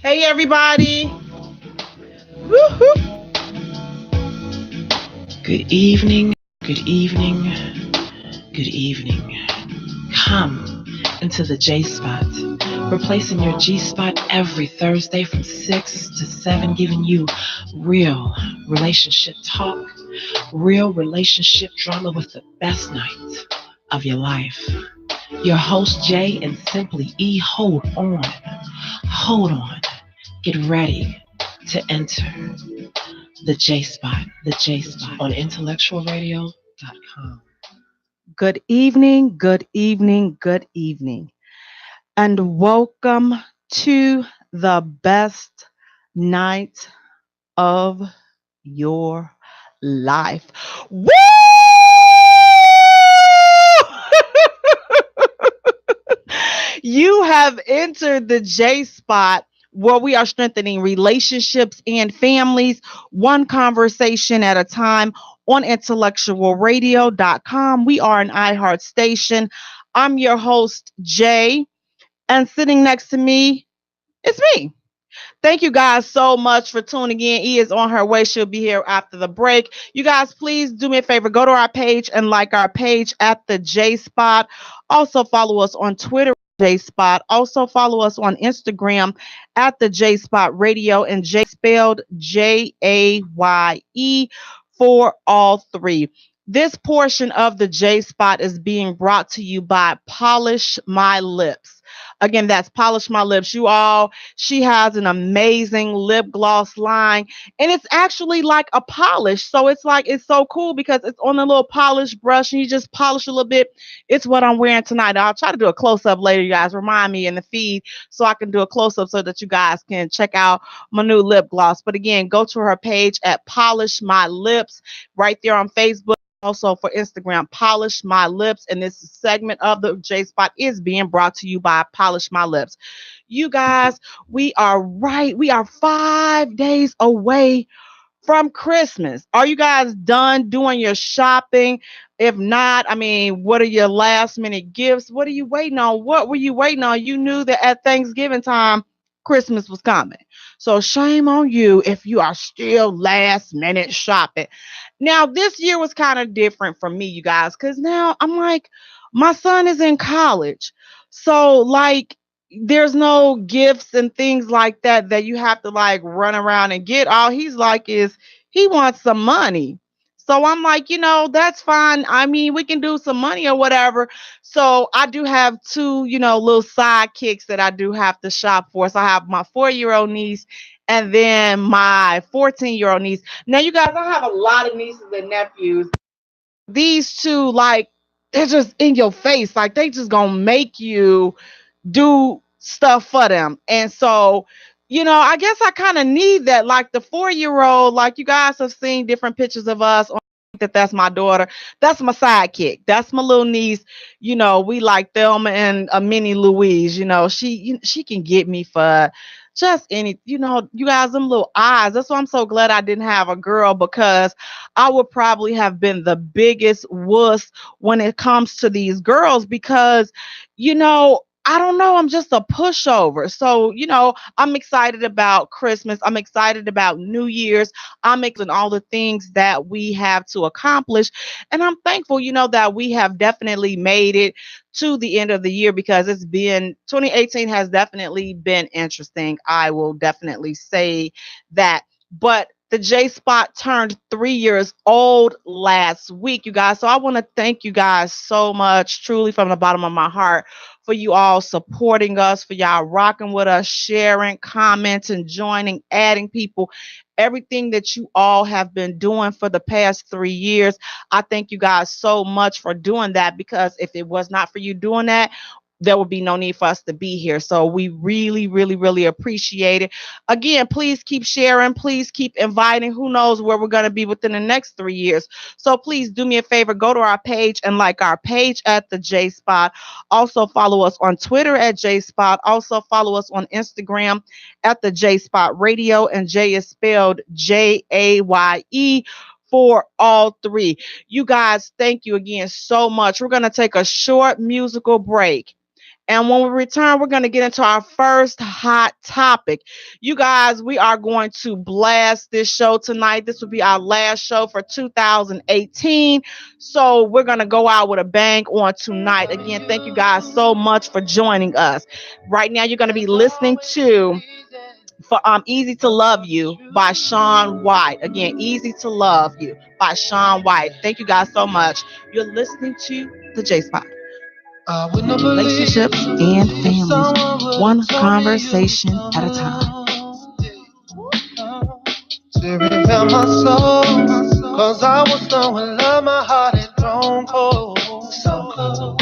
Hey everybody. Woo-hoo. Good evening, good evening, good evening. Come into the J Spot. We're placing your G Spot every Thursday from 6 to 7, giving you real relationship talk, real relationship drama with the best night of your life. Your host Jay and Simply E, hold on, get ready to enter the J Spot on IntellectualRadio.com. Good evening, good evening, good evening, and welcome to the best night of your life. Woo! You have entered the J Spot where we are strengthening relationships and families, one conversation at a time on intellectualradio.com. We are an iHeart station. I'm your host, Jay, and sitting next to me is me. Thank you guys so much for tuning in. E is on her way. She'll be here after the break. You guys, please do me a favor. Go to our page and like our page at the J Spot. Also follow us on Twitter. J Spot. Also follow us on Instagram at the J Spot Radio, and J spelled Jaye for all three. This portion of the J Spot is being brought to you by Polish My Lips. Again, that's Polish My Lips. You all, she has an amazing lip gloss line, and it's actually like a polish. So it's like, it's so cool because it's on a little polish brush and you just polish a little bit. It's what I'm wearing tonight. I'll try to do a close up later, you guys. Remind me in the feed so I can do a close up so that you guys can check out my new lip gloss. But again, go to her page at Polish My Lips right there on Facebook. Also for Instagram, Polish My Lips. And this segment of the J Spot is being brought to you by Polish My Lips. You guys, we are 5 days away from Christmas. Are you guys done doing your shopping? If not, I mean, what are your last minute gifts? What are you waiting on? What were you waiting on? You knew that at Thanksgiving time, Christmas was coming. So shame on you if you are still last minute shopping. Now, this year was kind of different for me, you guys, because now I'm like, my son is in college. So, like, there's no gifts and things like that that you have to like run around and get. All he's like is he wants some money. So I'm like, that's fine. I mean, we can do some money or whatever. So I do have two, little sidekicks that I do have to shop for. So I have my 4-year-old niece and then my 14-year-old niece. Now, you guys, I have a lot of nieces and nephews. These two, like, they're just in your face. Like, they just gonna make you do stuff for them. And so, I guess I kind of need that. Like the 4-year-old, like you guys have seen different pictures of us on that's my daughter. That's my sidekick. That's my little niece. We like Thelma and a mini Louise. She can get me for just any, you guys, them little eyes. That's why I'm so glad I didn't have a girl because I would probably have been the biggest wuss when it comes to these girls because, I don't know. I'm just a pushover. So, I'm excited about Christmas. I'm excited about New Year's. I'm excited all the things that we have to accomplish. And I'm thankful, that we have definitely made it to the end of the year because 2018 has definitely been interesting. I will definitely say that. But the J Spot turned 3 years old last week, you guys. So I want to thank you guys so much, truly from the bottom of my heart, for you all supporting us, for y'all rocking with us, sharing, commenting, joining, adding people, everything that you all have been doing for the past 3 years. I thank you guys so much for doing that because if it was not for you doing that, there would be no need for us to be here. So we really, really, really appreciate it. Again, please keep sharing. Please keep inviting. Who knows where we're going to be within the next 3 years. So please do me a favor. Go to our page and like our page at the J Spot. Also follow us on Twitter at J Spot. Also follow us on Instagram at the J Spot Radio. And Jay is spelled Jaye for all three. You guys, thank you again so much. We're going to take a short musical break. And when we return, we're going to get into our first hot topic. You guys, we are going to blast this show tonight. This will be our last show for 2018. So we're going to go out with a bang on tonight. Again, thank you guys so much for joining us. Right now, you're going to be listening to for Easy to Love You by Shaun White. Again, Easy to Love You by Shaun White. Thank you guys so much. You're listening to the J Spot. Relationships and families, one conversation at a time. To reveal my soul, cause I was so in love, my heart had grown cold. So cold.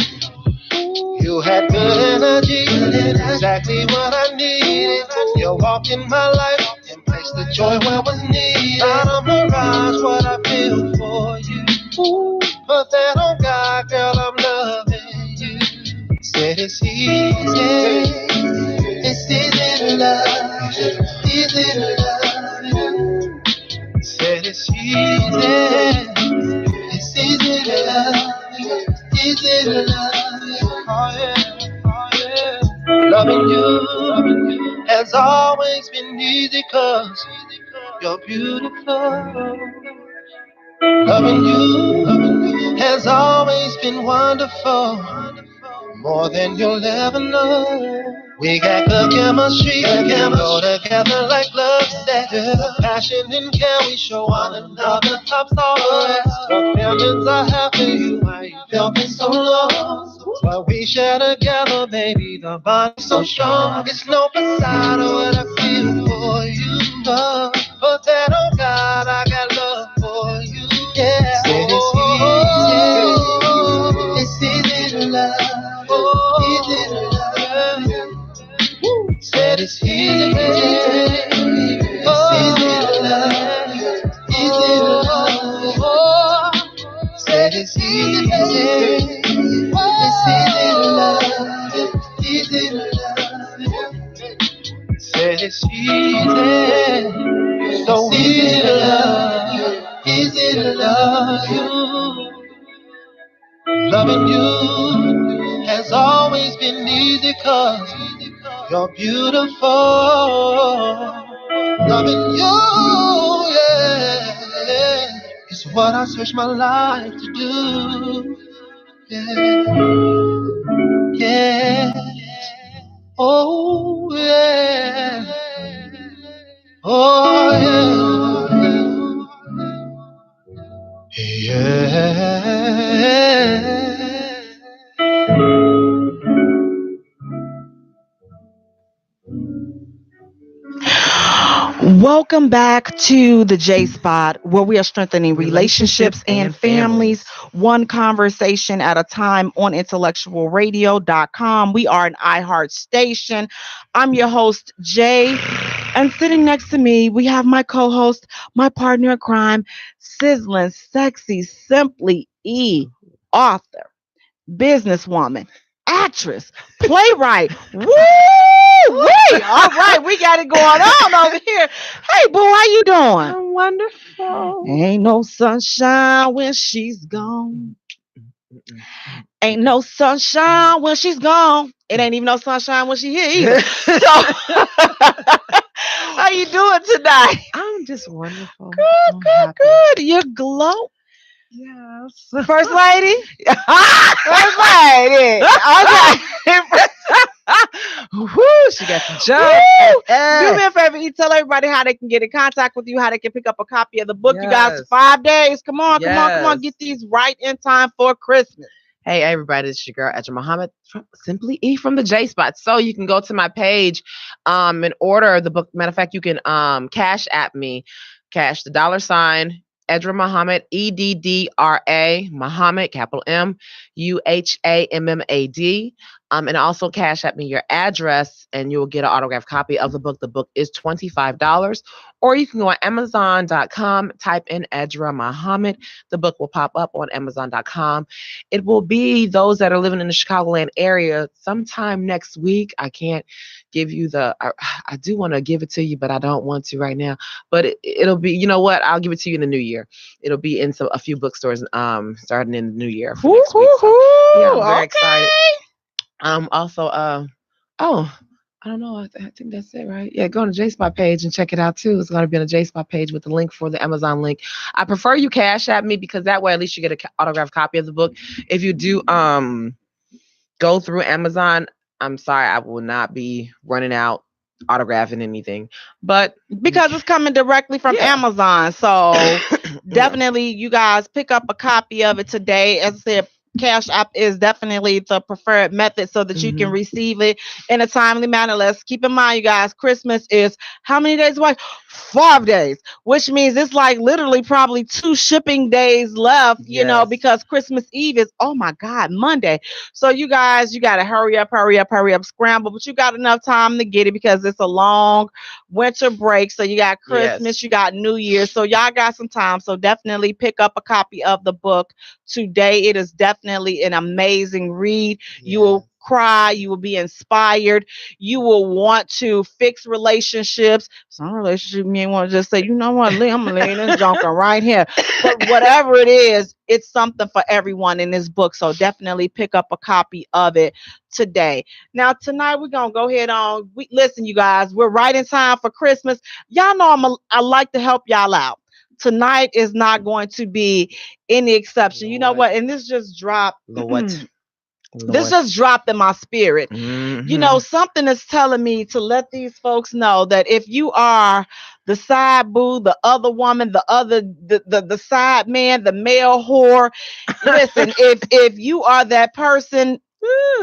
You had good energy, exactly what I needed. You walked in my life and placed the joy where was needed. Not a mirage, what I feel for you. But that on God, girl, I'm loving you. Said it's easy to love you, easy to love you. Said it's easy to love you, easy to love you. Oh yeah, oh yeah. Loving you has always been easy 'cause you're beautiful. Loving you has always been wonderful, more than you'll ever know. We got good chemistry, go together like love said. The passion and care we show one another tops all the rest. The feelings I have for you, why you felt me so long. What we share together, baby, the bond is so strong. It's no beside of what I feel for you, love. But that, oh God, I got love for you, yeah. Said it's easy to love, easy to love. Said it's easy to love, easy to love. Said it's easy to love, easy to love. Said it's easy, so easy to love, easy to love you. Loving you has always been easy 'cause you're beautiful. Loving you, yeah, is what I search my life to do. Yeah, yeah, oh yeah, oh yeah, yeah. Welcome back to the J Spot, where we are strengthening relationships and families, one conversation at a time on IntellectualRadio.com. We are an iHeart station. I'm your host, Jay, and sitting next to me, we have my co-host, my partner in crime, sizzling, sexy, simply E, author, businesswoman, actress, playwright. Woo! Wait, all right, we got it going on over here. Hey, boo, how you doing? I'm wonderful. Ain't no sunshine when she's gone. Ain't no sunshine when she's gone. It ain't even no sunshine when she's here either. So, how you doing tonight? I'm just wonderful. Good. You glow. Yes. First lady? First lady. Okay. Woo, she got the job. Do me a favor, tell everybody how they can get in contact with you, how they can pick up a copy of the book. Yes. You guys, 5 days. Come on. Yes. Get these right in time for Christmas. Hey, everybody, it's your girl, Edra Muhammad, from Simply E from the J Spot. So you can go to my page and order the book. Matter of fact, you can cash at me, cash the $ Edra Muhammad, EDDRA, Muhammad, capital MUHAMMAD. And also cash at me your address and you will get an autographed copy of the book. The book is $25. Or you can go on Amazon.com, type in Edra Muhammad. The book will pop up on Amazon.com. It will be those that are living in the Chicagoland area sometime next week. I can't give you I do want to give it to you, but I don't want to right now. But it'll be, you know what? I'll give it to you in the new year. It'll be in a few bookstores starting in the new year for next week. So, yeah, I'm very excited. Also, oh, I don't know. I think that's it, right? Yeah, go on the J Spot page and check it out too. It's going to be on the J Spot page with the link for the Amazon link. I prefer you cash at me because that way at least you get an autographed copy of the book. If you do go through Amazon, I'm sorry, I will not be running out autographing anything. But because it's coming directly from Amazon. So definitely you guys pick up a copy of it today. As I said, Cash App is definitely the preferred method so that you can receive it in a timely manner. Let's keep in mind, you guys, Christmas is how many days away? 5 days, which means it's like literally probably 2 shipping days left, you know, because Christmas Eve is, oh my God, Monday. So you guys, you got to hurry up, scramble, but you got enough time to get it because it's a long winter break. So you got Christmas, you got New Year. So y'all got some time. So definitely pick up a copy of the book today. It is definitely an amazing read. You will cry, you will be inspired, you will want to fix relationships. Some relationship you may want to just say, you know what, I'm gonna lay this junker right here. But whatever it is, it's something for everyone in this book. So definitely pick up a copy of it today. Now tonight we're gonna go ahead on. Listen, you guys, we're right in time for Christmas. Y'all know I like to help y'all out. Tonight is not going to be any exception. You know what? And this just dropped. This just dropped in my spirit. You know, something is telling me to let these folks know that if you are the side boo, the other woman, the side man, the male whore, listen, if you are that person,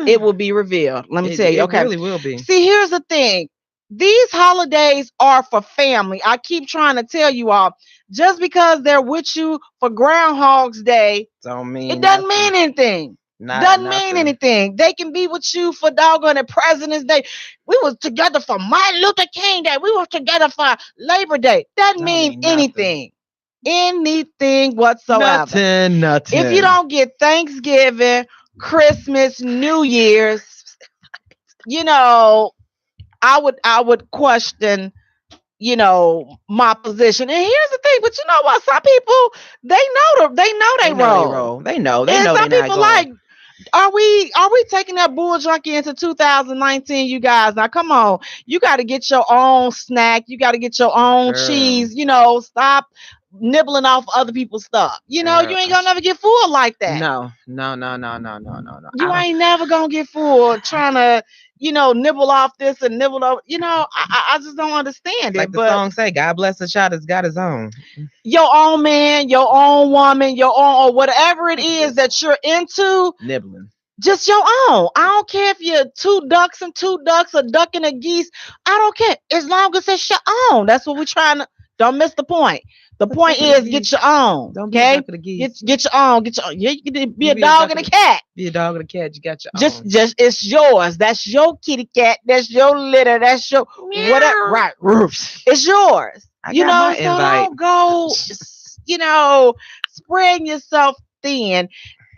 it will be revealed. Let me tell you. Okay. It really will be. See, here's the thing. These holidays are for family. I keep trying to tell you all, just because they're with you for Groundhog's Day, it doesn't mean anything. Doesn't mean anything. They can be with you for doggone President's Day. We was together for Martin Luther King Day. We were together for Labor Day. Doesn't mean anything. Anything whatsoever. Nothing. If you don't get Thanksgiving, Christmas, New Year's, you know, I would question, you know, my position. And here's the thing, but you know what? Some people, they know role. They know. And some people like, are we taking that bull junkie into 2019, you guys? Now come on. You got to get your own snack. You got to get your own cheese. You know, stop nibbling off other people's stuff. You know, you ain't gonna never get full like that. No. You ain't never gonna get full trying to, you know, nibble off this and nibble off. You know, I just don't understand it. Like the song say, God bless the child that's got his own. Your own man, your own woman, your own, or whatever it is that you're into. Nibbling. Just your own. I don't care if you're 2 ducks and 2 ducks, a duck and a geese. I don't care. As long as it's your own. That's what we're trying to. Don't miss the point. The point is get your own. Okay? Get your own. Get your own. Yeah, you can be a dog and a cat. Be a dog and a cat. You got your own. Just it's yours. That's your kitty cat. That's your litter. That's your whatever. Right. It's yours. You know, so don't go, you know, spreading yourself thin.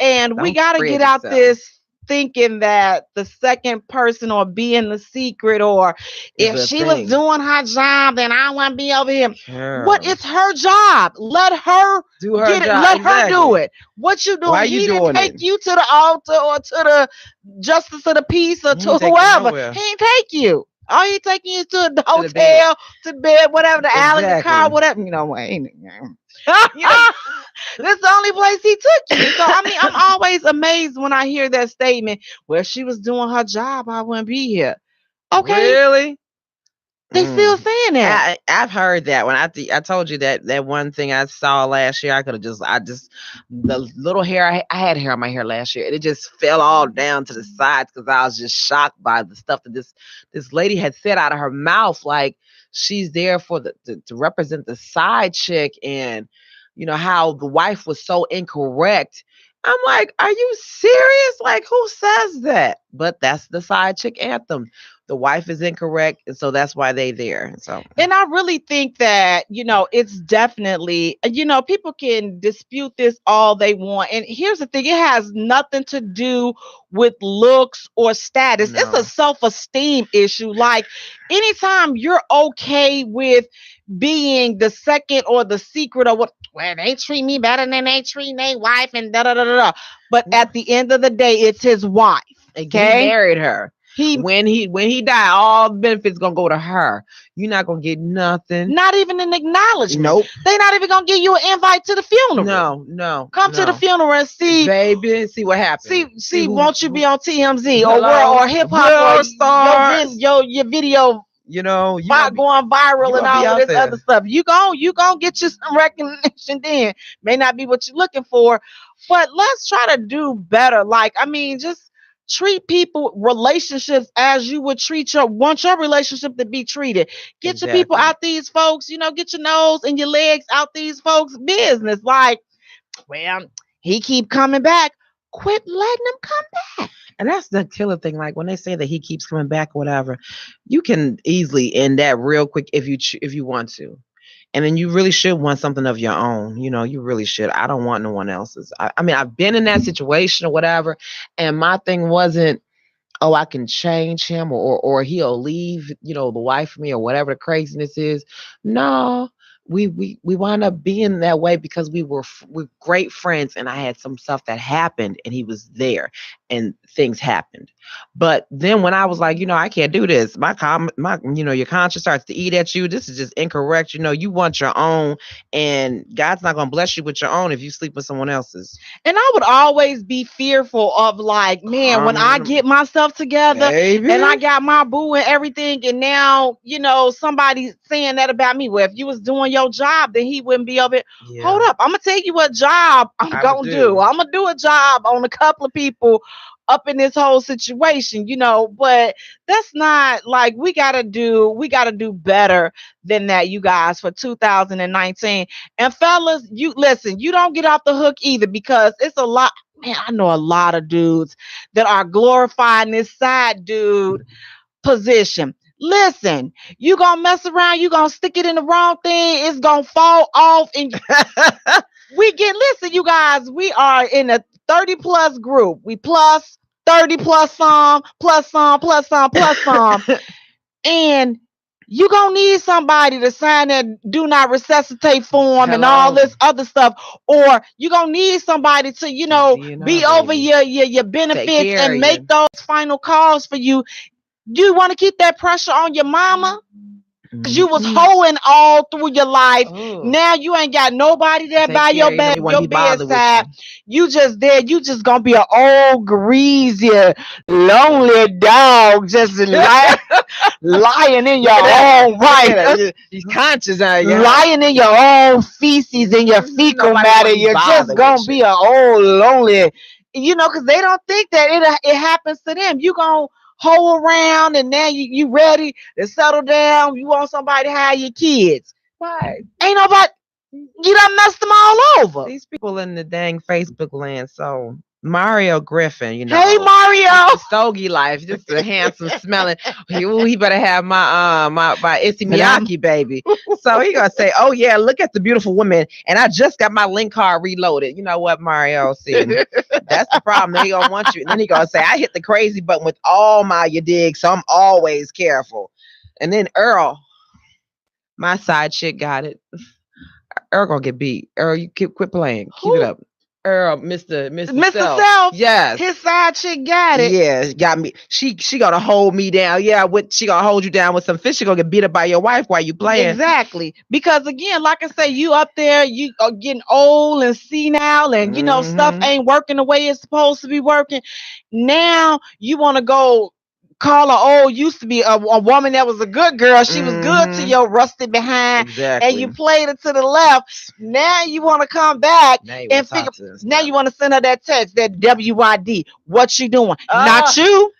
And we got to get out this thinking that the second person or being the secret, or if she was doing her job, then I want to be over here. Sure. What? It's her job. Let her do her job. Let her do it. What you doing? He didn't take you to the altar or to the justice of the peace or to whoever. He ain't take you. Oh, he taking you to the hotel, to bed, whatever, the alley, the car, whatever. You know what? You know, this is the only place he took you. So I mean, I'm always amazed when I hear that statement. Well, if she was doing her job, I wouldn't be here. Okay, really? They still saying that. I've heard that when I told you that one thing I saw last year. The little hair I had hair on my hair last year, and it just fell all down to the sides because I was just shocked by the stuff that this lady had said out of her mouth. Like she's there for to represent the side chick, and you know how the wife was so incorrect. I'm like, are you serious? Like, who says that? But that's the side chick anthem. The wife is incorrect, and so that's why they there. So, and I really think that, you know, it's definitely, you know, people can dispute this all they want. And here's the thing, it has nothing to do with looks or status. No. It's a self-esteem issue. Like anytime you're okay with being the second or the secret or what, well, they treat me better than they treat their wife and da da da da. But at the end of the day, it's his wife. He Okay? married her. When he died, all the benefits gonna go to her. You're not gonna get nothing. Not even an acknowledgement. Nope. They not even gonna give you an invite to the funeral. No. Come to the funeral and see, baby, see what happens. See, won't you be on TMZ or world or hip hop or stars? your video, you know, going viral and all of this other stuff. You gon' get you some recognition then. May not be what you're looking for, but let's try to do better. Like, I mean, just treat people, relationships as you would want your relationship to be treated. Get your people out these folks, get your nose and your legs out these folks' business. Like, well, he keep coming back. Quit letting him come back. And that's the killer thing. Like when they say that he keeps coming back or whatever, you can easily end that real quick if you want to. And then you really should want something of your own. You really should. I don't want no one else's. I mean, I've been in that situation or whatever. And my thing wasn't, oh, I can change him or he'll leave, the wife for me or whatever the craziness is. No, we wound up being that way because we're great friends, and I had some stuff that happened and he was there and things happened. But then when I was like, I can't do this, my your conscience starts to eat at you. This is just incorrect. You want your own, and God's not going to bless you with your own if you sleep with someone else's. And I would always be fearful of like, man, when I get myself together, baby, and I got my boo and everything, and now, somebody saying that about me. Well, if you was doing your job, then he wouldn't be of it. Yeah. Hold up. I'm going to tell you what job I'm going to do. I'm going to do a job on a couple of people up in this whole situation, but that's not like, we gotta do better than that, you guys, for 2019. And fellas, you listen, you don't get off the hook either, because it's a lot, man. I know a lot of dudes that are glorifying this side dude position. Listen, you gonna mess around, you gonna stick it in the wrong thing, it's gonna fall off. And listen, you guys, we are in a 30 plus group. We plus 30 plus some, and you gonna need somebody to sign that do not resuscitate form and all this other stuff, or you gonna need somebody to, be over your benefits and make those final calls for you. Do you want to keep that pressure on your mama? Because you was hoeing all through your life. Ooh. Now you ain't got nobody there by your bedside. You just there. You just gonna be an old, greasy, lonely dog, just lying in your own right. He's conscious, lying in your own feces and your fecal matter. You're just gonna be an old, lonely. Because they don't think that it happens to them. You gonna hoe around, and now you ready to settle down. You want somebody to have your kids. Right. Ain't nobody, you done messed them all over. These people in the dang Facebook land. So Mario Griffin, Hey Mario, stogie life, just a handsome smelling. He better have my Issey Miyake baby. So he gonna say, oh yeah, look at the beautiful woman, and I just got my link card reloaded. You know what, Mario? See, that's the problem. They gonna want you, and then he gonna say, I hit the crazy button with all you dig, so I'm always careful. And then Earl, my side chick, got it. Earl gonna get beat. Earl, you quit playing. Keep it up. Earl, Mr. Self. Yes. His side chick got it. Yeah, got me. She gonna hold me down. Yeah, she gonna hold you down with some fish. She gonna get beat up by your wife while you playing. Exactly. Because again, like I say, you up there, you are getting old and senile, and stuff ain't working the way it's supposed to be working. Now you want to go call her old, used to be a woman that was a good girl. She was good to your rusty behind, and you played it to the left. Now you want to come back and figure. Now you want to send her that text, that WYD. What you doing? Not you.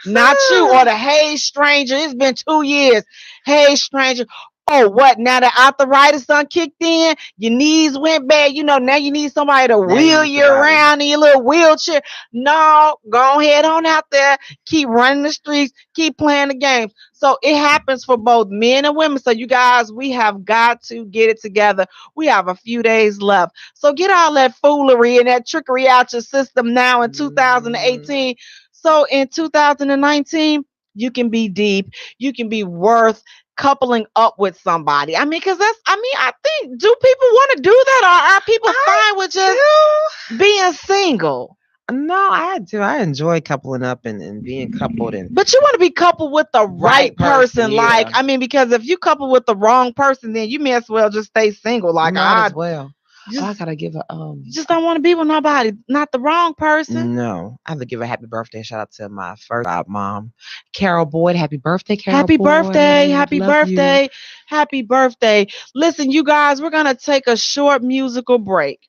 Or the hey stranger. It's been 2 years. Hey stranger. Oh, what? Now the arthritis done kicked in, your knees went bad. Now you need somebody to wheel you around in your little wheelchair. No, go ahead on out there. Keep running the streets. Keep playing the game. So it happens for both men and women. So you guys, we have got to get it together. We have a few days left. So get all that foolery and that trickery out your system now in 2018. So in 2019, you can be deep. You can be worth coupling up with somebody. I mean, because I think, do people want to do that, or are people fine with just being single? No, I do. I enjoy coupling up and being coupled and But you want to be coupled with the right person. yeah. Like, I mean, because if you couple with the wrong person, then you may as well just stay single. Like, might as well. just, I gotta give a just don't want to be with nobody, not the wrong person. no. I have to give a happy birthday shout out to my first mom, Carol Boyd. Happy birthday, Carol. Happy Boyd. birthday, happy Love you. birthday, happy birthday. Listen, you guys, we're going to take a short musical break.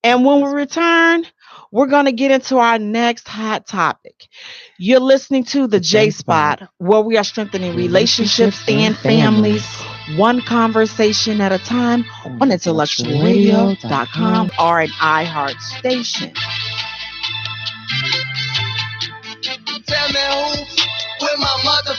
And when we return, we're going to get into our next hot topic. You're listening to the J Spot, where we are strengthening relationships and families, one conversation at a time on IntellectualRadio.com or an iHeart station. Tell me who with my mother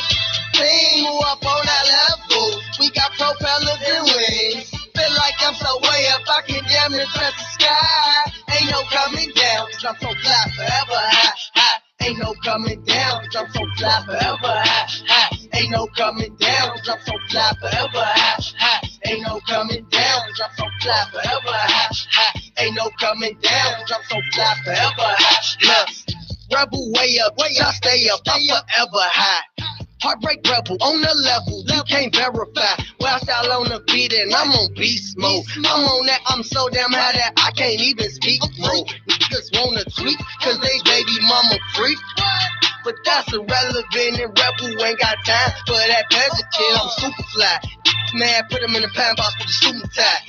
team who up on that level. We got propellers and wings. Feel like I'm so way up, I can damn near touch the sky. Ain't no coming down, cause I'm so fly forever high, high. Ain't no coming down, cause I'm so fly forever high, high. Ain't no coming down, cause I'm so fly forever high, high. Ain't no coming down, cause I'm so fly forever high, high. Ain't no coming down, cause I'm so fly forever high. Look, rebel way up, I stay up, I'm forever high. Heartbreak rebel on the level, you can't verify. Well, style on the beat and I'm on beast mode. I'm on that, I'm so damn high that I can't even speak mode. Niggas wanna tweak, cause they baby mama freak. But that's irrelevant and rebel ain't got time for that peasant kid, I'm super fly. Man, put him in a pine box with a suit and tie.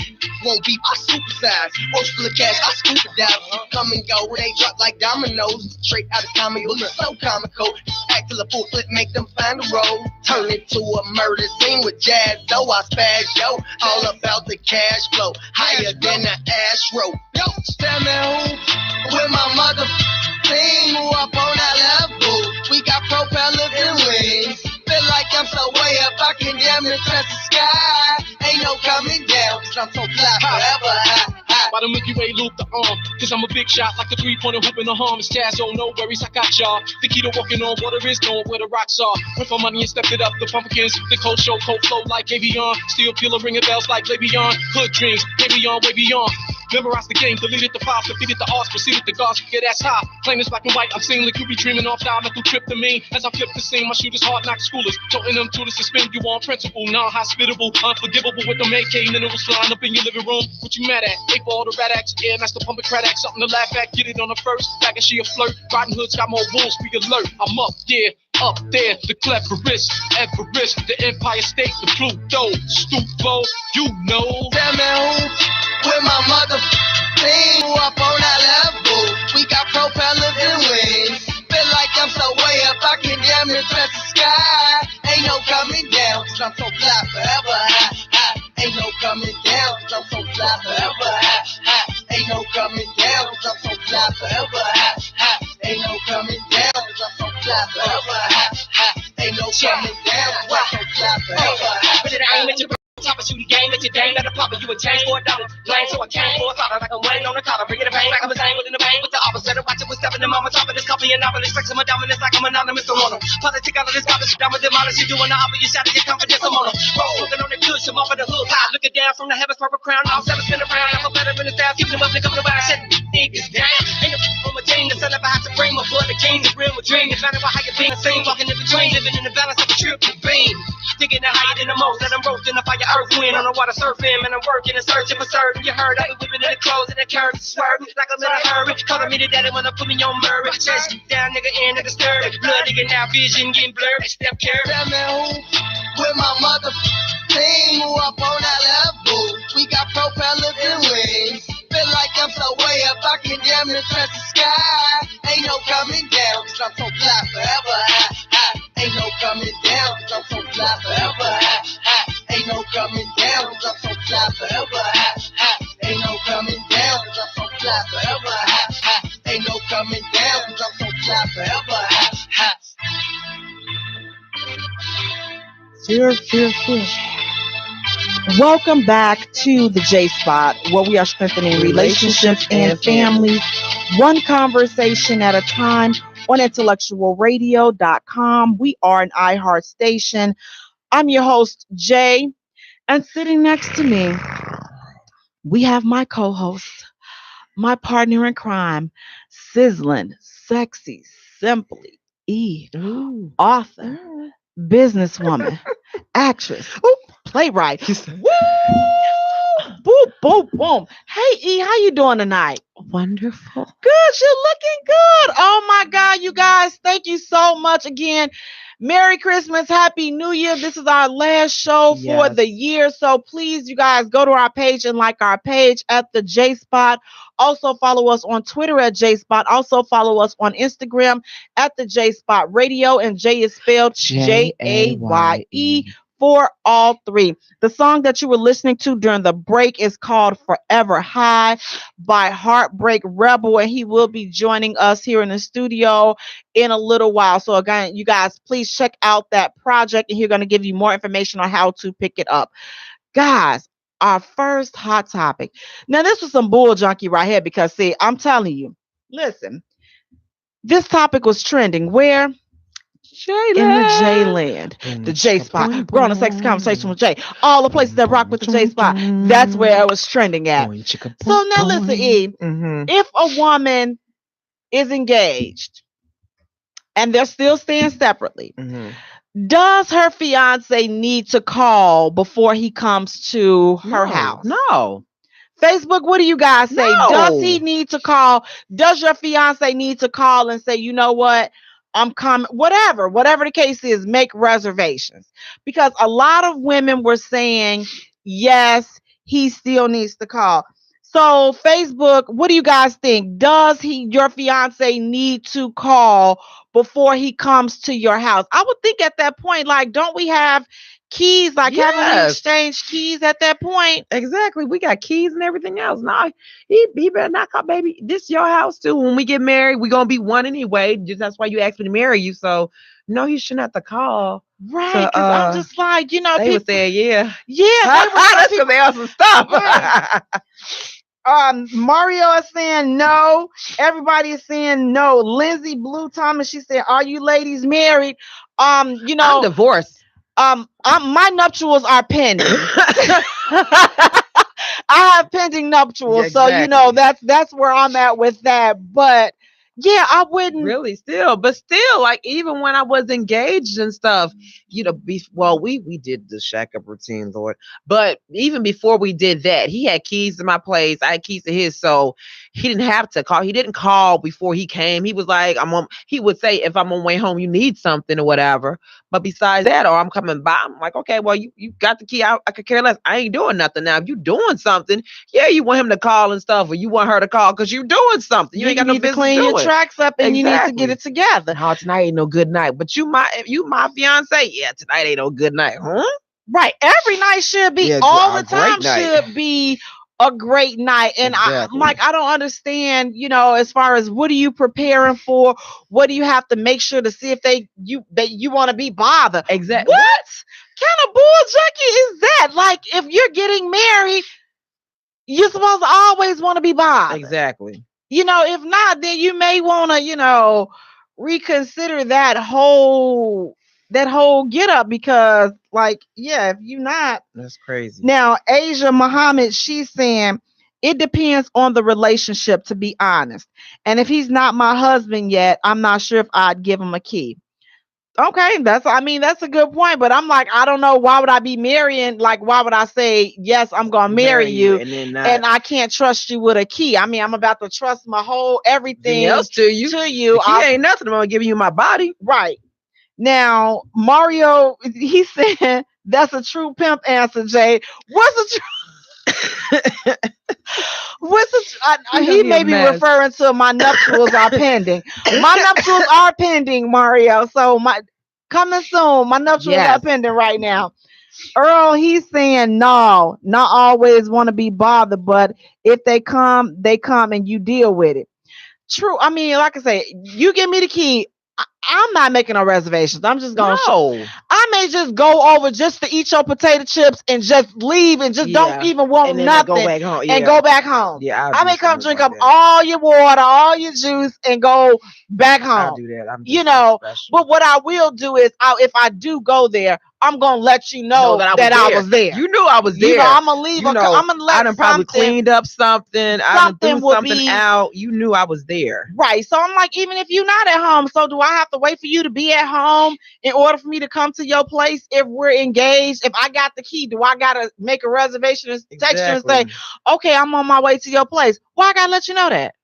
Won't be I supersize. Ocean full of cash, I scuba dive. Come and go, they drop like dominoes. Straight out of comedy, look so comical. Act till a full flip, make them find a road. Turn it to a murder scene with jazz, though I spaz, yo. All about the cash flow, higher than the Astro. Yo, tell me who with my mother team who up on that level. We got propellers and wings. Feel like I'm so way up, I can damn near touch the sky. Ain't no coming down, cause I'm so fly forever high, high. By the Milky Way loop the arm, cause I'm a big shot like the three-pointer hoop in the harm. It's Taz, oh no worries, I got y'all. The key to walking on water is knowing where the rocks are. Went for money and stepped it up, the pumpkins, the cold show, cold flow like Avion. Steel peeler ringing bells like Le'Veon. Hood dreams, maybe on, way beyond. Memorized the game, deleted the files, defeated the odds, proceeded the gods, get ass high. Plain as black and white, I'm seeing like you be dreaming off diametric tryptamine. As I flip the scene, my shooters hard knock schoolers, toting them to the suspend you on principle. Non-hospitable, unforgivable with them AK minerals flying up in your living room. What you mad at? Ape all the rat acts, yeah, that's the pumping crat act, something to laugh at. Get it on the first, back and she a flirt. Riding hoods got more wolves, be alert. I'm up, yeah. Up there, the cleverest, Everest, the Empire State, the Pluto, Stupo, you know. Tell me who with my mother team who up on that level. We got propellers and wings. Feel like I'm so way up, I can damn near touch the sky. Ain't no coming down, cause I'm so fly forever high, high. Ain't no coming down, cause I'm so fly forever high, high. Ain't no coming down, cause I'm so fly forever high, high. Ain't no coming down, cause I'm so fly forever high, high. Ain't no coming down, cause I'm so fly forever high. But it ain't let you top a shooty game, let your dame, let a pop you a change for $1. Lame, so I came for a $1 like I'm waiting on the collar. Bringing the pain like I'm a same within the pain with the opposite of watching. We're stepping in mama top of this coffee and novelist. Flexing my dominance like I'm anonymous. I'm on them. Politic out of this garbage. Down with demolish. You doing the opera, you shouting your confidence. I'm on them. Roll looking on the good, some off of the hood. High looking down from the heavens, purple crown. All seven spin around. I'm a better in the style. Keeping them up, they coming around. Shit, niggas down. Ain't no on my team. That's all I have to bring. My blood, the game, the real, my dream. It's not about how you being seen. Walking in between, living in the balance of a triple beam. Digging it higher than the most. Let them roast in the fire, earth, wind on the water. Surfing, and I'm working and searching for certain. You heard I be whipping in the clothes and the curves swerving like I'm in a hurry. Calling me the daddy when I put me on Murray. Chest down, nigga, in nigga stir. Blood nigga now, vision getting blurred. Step care. Tell me who with my mother team who up on that level. We got propellers and wings. Feel like I'm so way up, I can damn near touch the sky. Ain't no coming down, cause I'm so fly forever high, high. Ain't no coming down, cause I'm so fly forever high, high. Ain't no coming down, cause I'm so fly forever high, high. Ain't no coming down, cause I'm so fly forever high, high. Ain't no coming down, cause I'm so fly forever high, high. Fear. Welcome back to the J Spot, where we are strengthening relationships and families, one conversation at a time on IntellectualRadio.com. We are an iHeart station. I'm your host, Jaye, and sitting next to me, we have my co-host, My partner in crime, sizzling, sexy, simply Ooh. author, businesswoman, actress, playwright. You said, Woo! Boom, boom, boom. Hey, E, how you doing tonight? wonderful. Good, you're looking good. Oh my God, you guys, thank you so much again. Merry Christmas, Happy New Year. This is our last show for Yes. the year. So please, you guys, go to our page and like our page at the J Spot. Also follow us on Twitter at J Spot. Also follow us on Instagram at the J Spot Radio. And Jay is spelled Jaye for all three. The song that you were listening to during the break is called Forever High by Heartbreak Rebel, and he will be joining us here in the studio in a little while. So again, you guys, please check out that project, and he's going to give you more information on how to pick it up. Guys, our first hot topic. Now, this was some bull junkie right here because, see, I'm telling you, listen, this topic was trending where? In the J land, the J Spot. We're on a sexy conversation with Jay. All the places that rock with the J Spot. That's where it was trending at. So now listen, E. If a woman is engaged and they're still staying separately, does her fiance need to call before he comes to her house? No. Facebook, what do you guys say? No. Does he need to call? Does your fiance need to call and say, you know what? I'm coming, whatever the case is, make reservations. Because a lot of women were saying, yes, he still needs to call. So Facebook, what do you guys think? Does your fiance need to call before he comes to your house? I would think at that point, like, don't we have keys? Like, haven't we exchanged keys at that point? Exactly. We got keys and everything else. No, he better not call, baby. This your house too. When we get married, we're gonna be one anyway. Just that's why you asked me to marry you. So no, you shouldn't have to call. Right, because I'm just like, you know, they would say, yeah. That's because they are some stuff. Right. Mario is saying no. Everybody is saying no. Lindsay Blue Thomas, she said, "Are you ladies married?" You know, I'm divorced. My nuptials are pending. I have pending nuptials, Exactly. so you know that's where I'm at with that. But yeah, I wouldn't really still, like even when I was engaged and stuff, you know, we did the shack up routine, Lord. But even before we did that, he had keys to my place. I had keys to his, so he didn't have to call. He didn't call before he came. He was like, he would say, if I'm on my way home, you need something or whatever. But besides that, or I'm coming by, I'm like, okay, well, you got the key. I could care less. I ain't doing nothing now. If you doing something, yeah, you want him to call and stuff, or you want her to call because you're doing something. You ain't got no business to clean your tracks up, and you need to get it together. Oh, tonight ain't no good night. But you my fiance, yeah, tonight ain't no good night, huh? Right. Every night should be, all the time should be a great night. And exactly. I don't understand, you know, as far as what are you preparing for? What do you have to make sure to see if you want to be bothered? Exactly. What kind of bull junkie is that? Like, if you're getting married, you're supposed to always want to be bothered. Exactly. You know, if not, then you may want to, you know, reconsider that whole get up, because like, yeah, if you're not, that's crazy. Now Asia Muhammad, she's saying it depends on the relationship, to be honest, and if he's not my husband yet, I'm not sure if I'd give him a key. Okay, that's a good point, but I'm like, I don't know, why would I be marrying? Like, why would I say yes, I'm gonna marry you and I can't trust you with a key? I mean, I'm about to trust my whole everything else to you. The key ain't nothing. I'm gonna give you my body. Right. Now, Mario, he said that's a true pimp answer, Jay. What's a true? He may be referring to my nuptials are pending. My nuptials are pending, Mario. So coming soon. My nuptials are pending right now. Earl, he's saying no, not always want to be bothered, but if they come and you deal with it. True. I mean, like I say, you give me the key. I'm not making no reservations. I'm just going to I may just go over just to eat your potato chips and just leave and just don't even want nothing and go back home. Yeah, I may come drink up all your water, all your juice, and go back home. I'll do that. You know, but what I will do is, if I do go there, I'm gonna let you know that I was there. You knew I was there. You know, I'm gonna leave. I'm gonna let I done probably cleaned up something. I done threw something out. You knew I was there. Right. So I'm like, even if you're not at home, so do I have to wait for you to be at home in order for me to come to your place if we're engaged? If I got the key, do I gotta make a reservation and text you and say, okay, I'm on my way to your place? Why I gotta let you know that?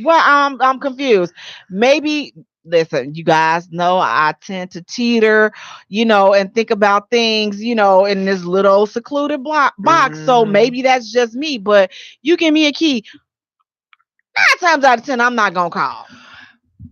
Well, I'm confused. Maybe listen, you guys know I tend to teeter, and think about things, in this little secluded box. So maybe that's just me. But you give me a key, 9 times out of 10, I'm not gonna call.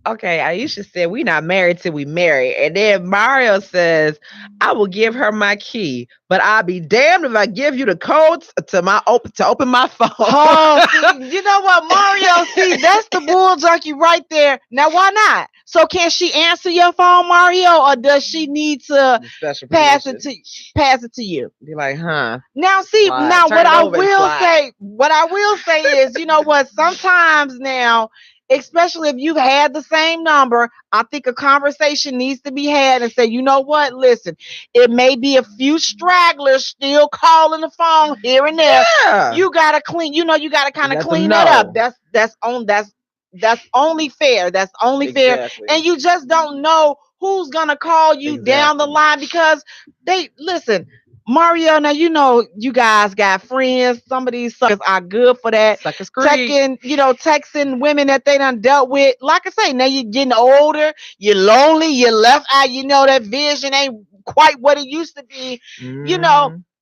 Okay, Aisha said we not married till we marry. And then Mario says, I will give her my key, but I'll be damned if I give you the codes to open my phone. Oh, see, you know what, Mario? See, that's the bull junkie right there. Now, why not? So can she answer your phone, Mario, or does she need to pass it to you? Be like, huh? Now, see, what I will say is, you know what? Sometimes now, especially if you've had the same number, I think a conversation needs to be had and say, you know what? Listen, it may be a few stragglers still calling the phone here and there. Yeah. You gotta clean. You gotta kind of clean that up. That's only fair. That's only fair. And you just don't know who's gonna call you down the line because they listen. Mario, now you guys got friends. Some of these suckers are good for that. Texting women that they done dealt with. Like I say, now you're getting older, you're lonely, you're left out, that vision ain't quite what it used to be.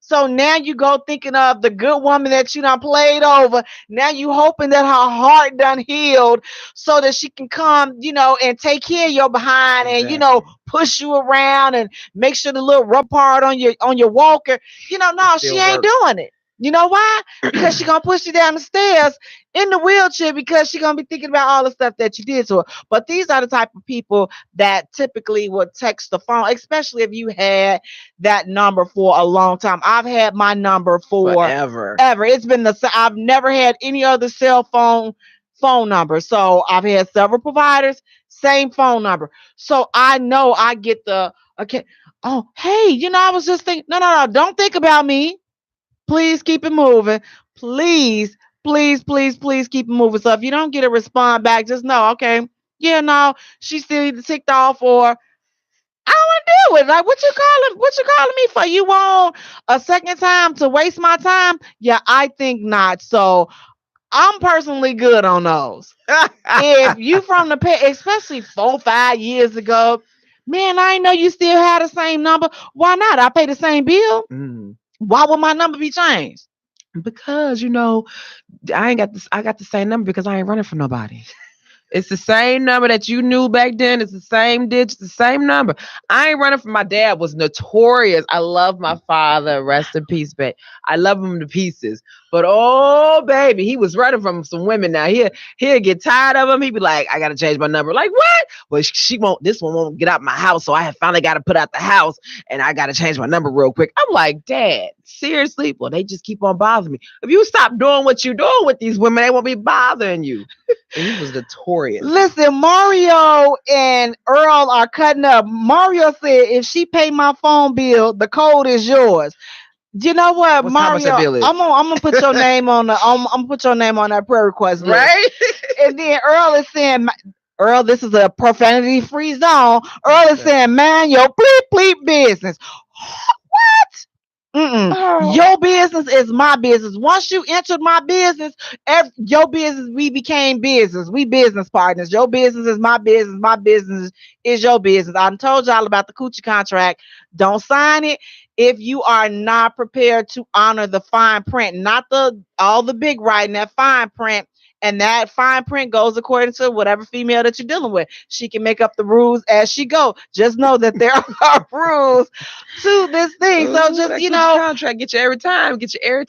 So now you go thinking of the good woman that you done played over. Now you hoping that her heart done healed so that she can come, and take care of your behind and, push you around and make sure the little rub part on your walker. No, she ain't doing it. You know why? Because she gonna push you down the stairs in the wheelchair because she gonna be thinking about all the stuff that you did to her. But these are the type of people that typically would text the phone, especially if you had that number for a long time. I've had my number for forever. It's been I've never had any other cell phone number. So I've had several providers, same phone number. So I know I get okay. Oh, hey, I was just thinking, no, don't think about me. Please keep it moving. Please keep it moving. So if you don't get a response back, just know, okay, she still either ticked off or I don't want to do it. Like, what you calling me for? You want a second time to waste my time? Yeah, I think not. So I'm personally good on those. If you from the past, especially 4-5 years ago, man, I didn't know you still had the same number. Why not? I pay the same bill. Why would my number be changed? Because I got the same number because I ain't running from nobody. It's the same number that you knew back then. It's the same digits, the same number. I ain't running from my dad. Was notorious. I love my father. Rest in peace, babe. I love him to pieces. But oh, baby, he was running from some women. Now he'll get tired of him. He'd be like, I gotta change my number. Like, what? Well, this one won't get out my house. So I have finally got to put out the house and I gotta change my number real quick. I'm like, Dad, seriously? Well, they just keep on bothering me. If you stop doing what you're doing with these women, they won't be bothering you. And he was notorious. Listen, Mario and Earl are cutting up. Mario said, if she pay my phone bill, the code is yours. You know what, Mario? I'm gonna put your name on I'm gonna put your name on that prayer request list. Right? And then Earl is saying, Earl, this is a profanity-free zone. Earl is saying, man, your bleep business. What? Your business is my business. Once you entered my business, your business, we became business. We business partners. Your business is my business. My business is your business. I told y'all about the coochie contract. Don't sign it if you are not prepared to honor the fine print, not all the big writing, that fine print. And that fine print goes according to whatever female that you're dealing with. She can make up the rules as she go. Just know that there are rules to this thing. So just, contract, get you every time. Get you every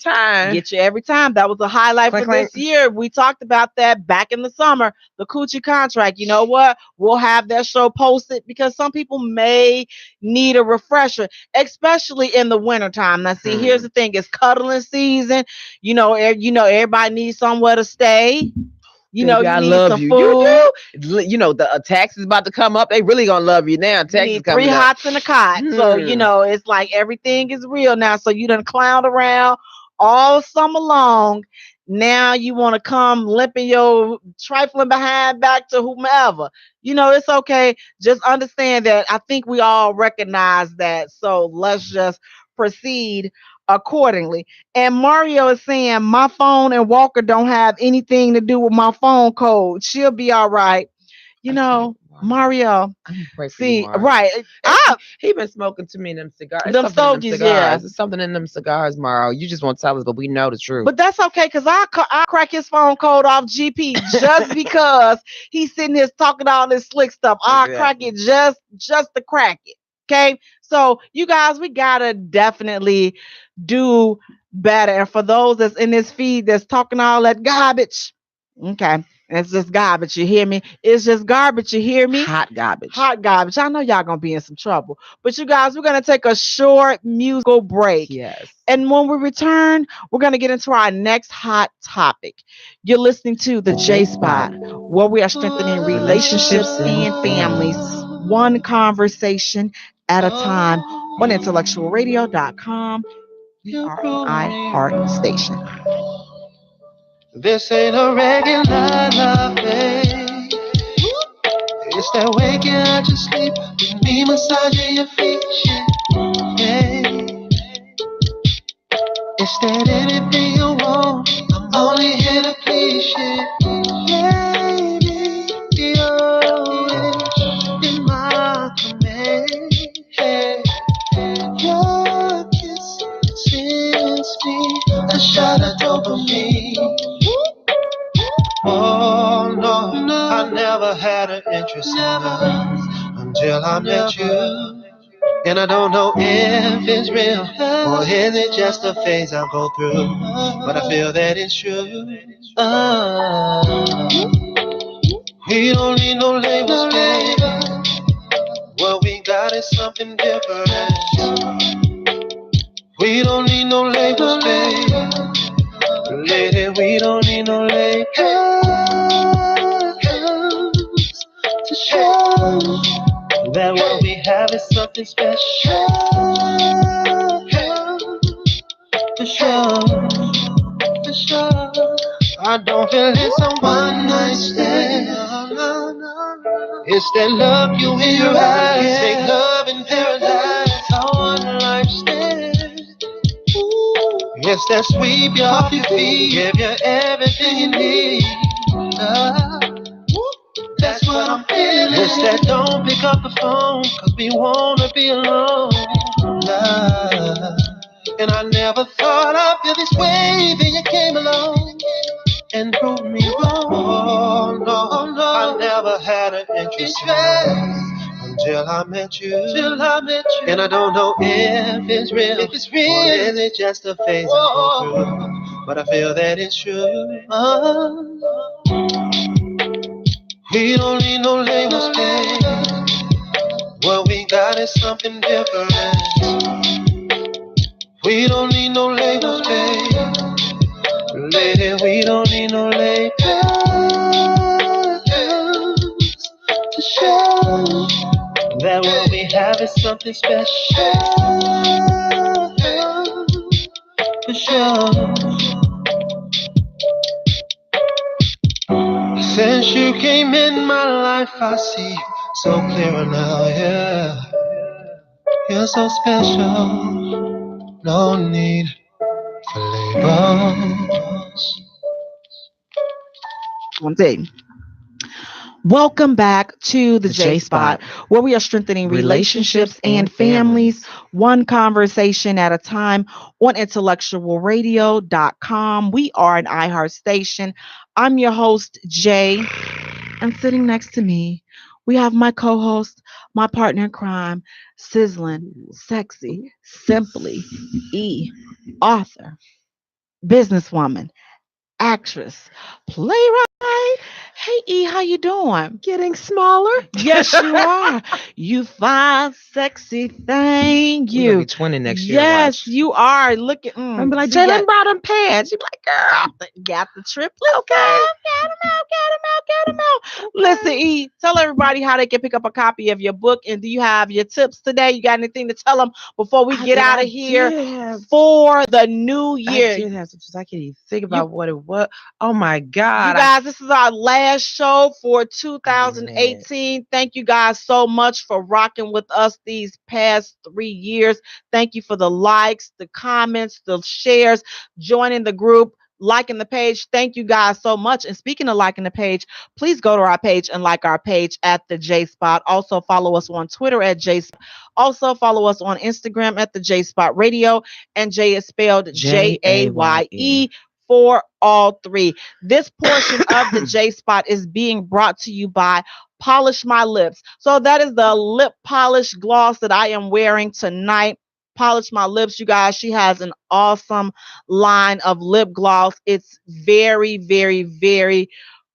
time. That was a highlight for this year. We talked about that back in the summer, the coochie contract. You know what? We'll have that show posted because some people may need a refresher, especially in the wintertime. Now, see, here's the thing. It's cuddling season. Everybody needs somewhere to stay. You know, Baby, you I need love some you. food. You do. You know, the tax is about to come up. They really gonna love you now. You Tax is need coming 3 up. hots and a cot. So, you know, it's like everything is real now. So you done clowned around all summer long. Now you want to come limping your trifling behind back to whomever. You know, it's okay. Just understand that I think we all recognize that. So let's just proceed accordingly. And Mario is saying my phone and Walker don't have anything to do with my phone code. She'll be all right. You know, Mario. I'm pray for you, See, Mario. right. He been smoking to me in them cigars. It's Them something in them stogies, cigars. yeah. It's something in them cigars, Mario. You just won't tell us, but we know the truth. But that's okay, because I crack his phone code off GP just because he's sitting here talking all this slick stuff. I'll crack it just to crack it. Okay. So you guys, we gotta definitely do better. And for those that's in this feed that's talking all that garbage, okay. It's just garbage, you hear me? It's just garbage, you hear me? Hot garbage. Hot garbage. I know y'all gonna be in some trouble. But you guys, we're gonna take a short musical break. Yes. And when we return, we're gonna get into our next hot topic. You're listening to the J Spot, where we are strengthening relationships and families, one conversation at a time on IntellectualRadio.com. We are an iHeart station. This ain't a regular love, babe. It's that waking out your sleep, me massaging your feet, yeah. It's that anything you want, I'm only here to please you, baby. You're always in my command, yeah. Your kiss sends me a shot of dopamine. Oh no, I never had an interest in love until I met you. And I don't know if it's real or is it just a phase I go through. But I feel that it's true. We don't need no labels, baby. What we got is something different. We don't need no labels, baby. Lady, we don't need no labels to show that what we have is something special. For sure, for sure. I don't feel it's a one night stand. It's that love you in your eyes. Make love in paradise. A one night stand. It's that sweep you off your feet. Give you everything you need. That's what I'm feeling. It's that don't pick up the phone, cause we wanna be alone. And I never thought I'd feel this way, then you came along and proved me wrong. Oh no, I never had an interest in love until I met you. And I don't know if it's real, or is it just a phase I go through. But I feel that it's true. We don't need no labels, babe. What we got is something different. We don't need no labels, babe. Lady, we don't need no labels to show that what we have is something special. For sure. Since you came in my life, I see so clearer now, yeah. You're so special, no need for labels. One thing. Welcome back to the J Spot, where we are strengthening relationships and families, one conversation at a time on IntellectualRadio.com. We are an iHeart station. I'm your host, Jay, and sitting next to me, we have my co-host, my partner in crime, sizzling, sexy, simply, author, businesswoman, actress, playwright. Hey E, how you doing? Getting smaller. Yes, you are. You fine, sexy thing. You're gonna be You. 20 next year. Yes, Watch. you are. Look at. I'm be like, see, Jalen brought them pants. You be like, girl. got the triplet. Okay. Get them out. Get them out. Get them out. Listen, E, tell everybody how they can pick up a copy of your book. And do you have your tips today? You got anything to tell them before we get out of here for the new year? I did have some. I can't even think about what it was. Oh my God. You guys, this is our last show for 2018. Thank you guys so much for rocking with us these past 3 years. Thank you for the likes, the comments, the shares, joining the group, liking the page. Thank you guys so much. And speaking of liking the page, please go to our page and like our page at the J Spot. Also follow us on Twitter at J Spot. Also follow us on Instagram at the J Spot Radio. And Jay is spelled Jaye for all three. This portion of the J Spot is being brought to you by Polish My Lips. So that is the lip polish gloss that I am wearing tonight. Polish My Lips, you guys. She has an awesome line of lip gloss. It's very, very, very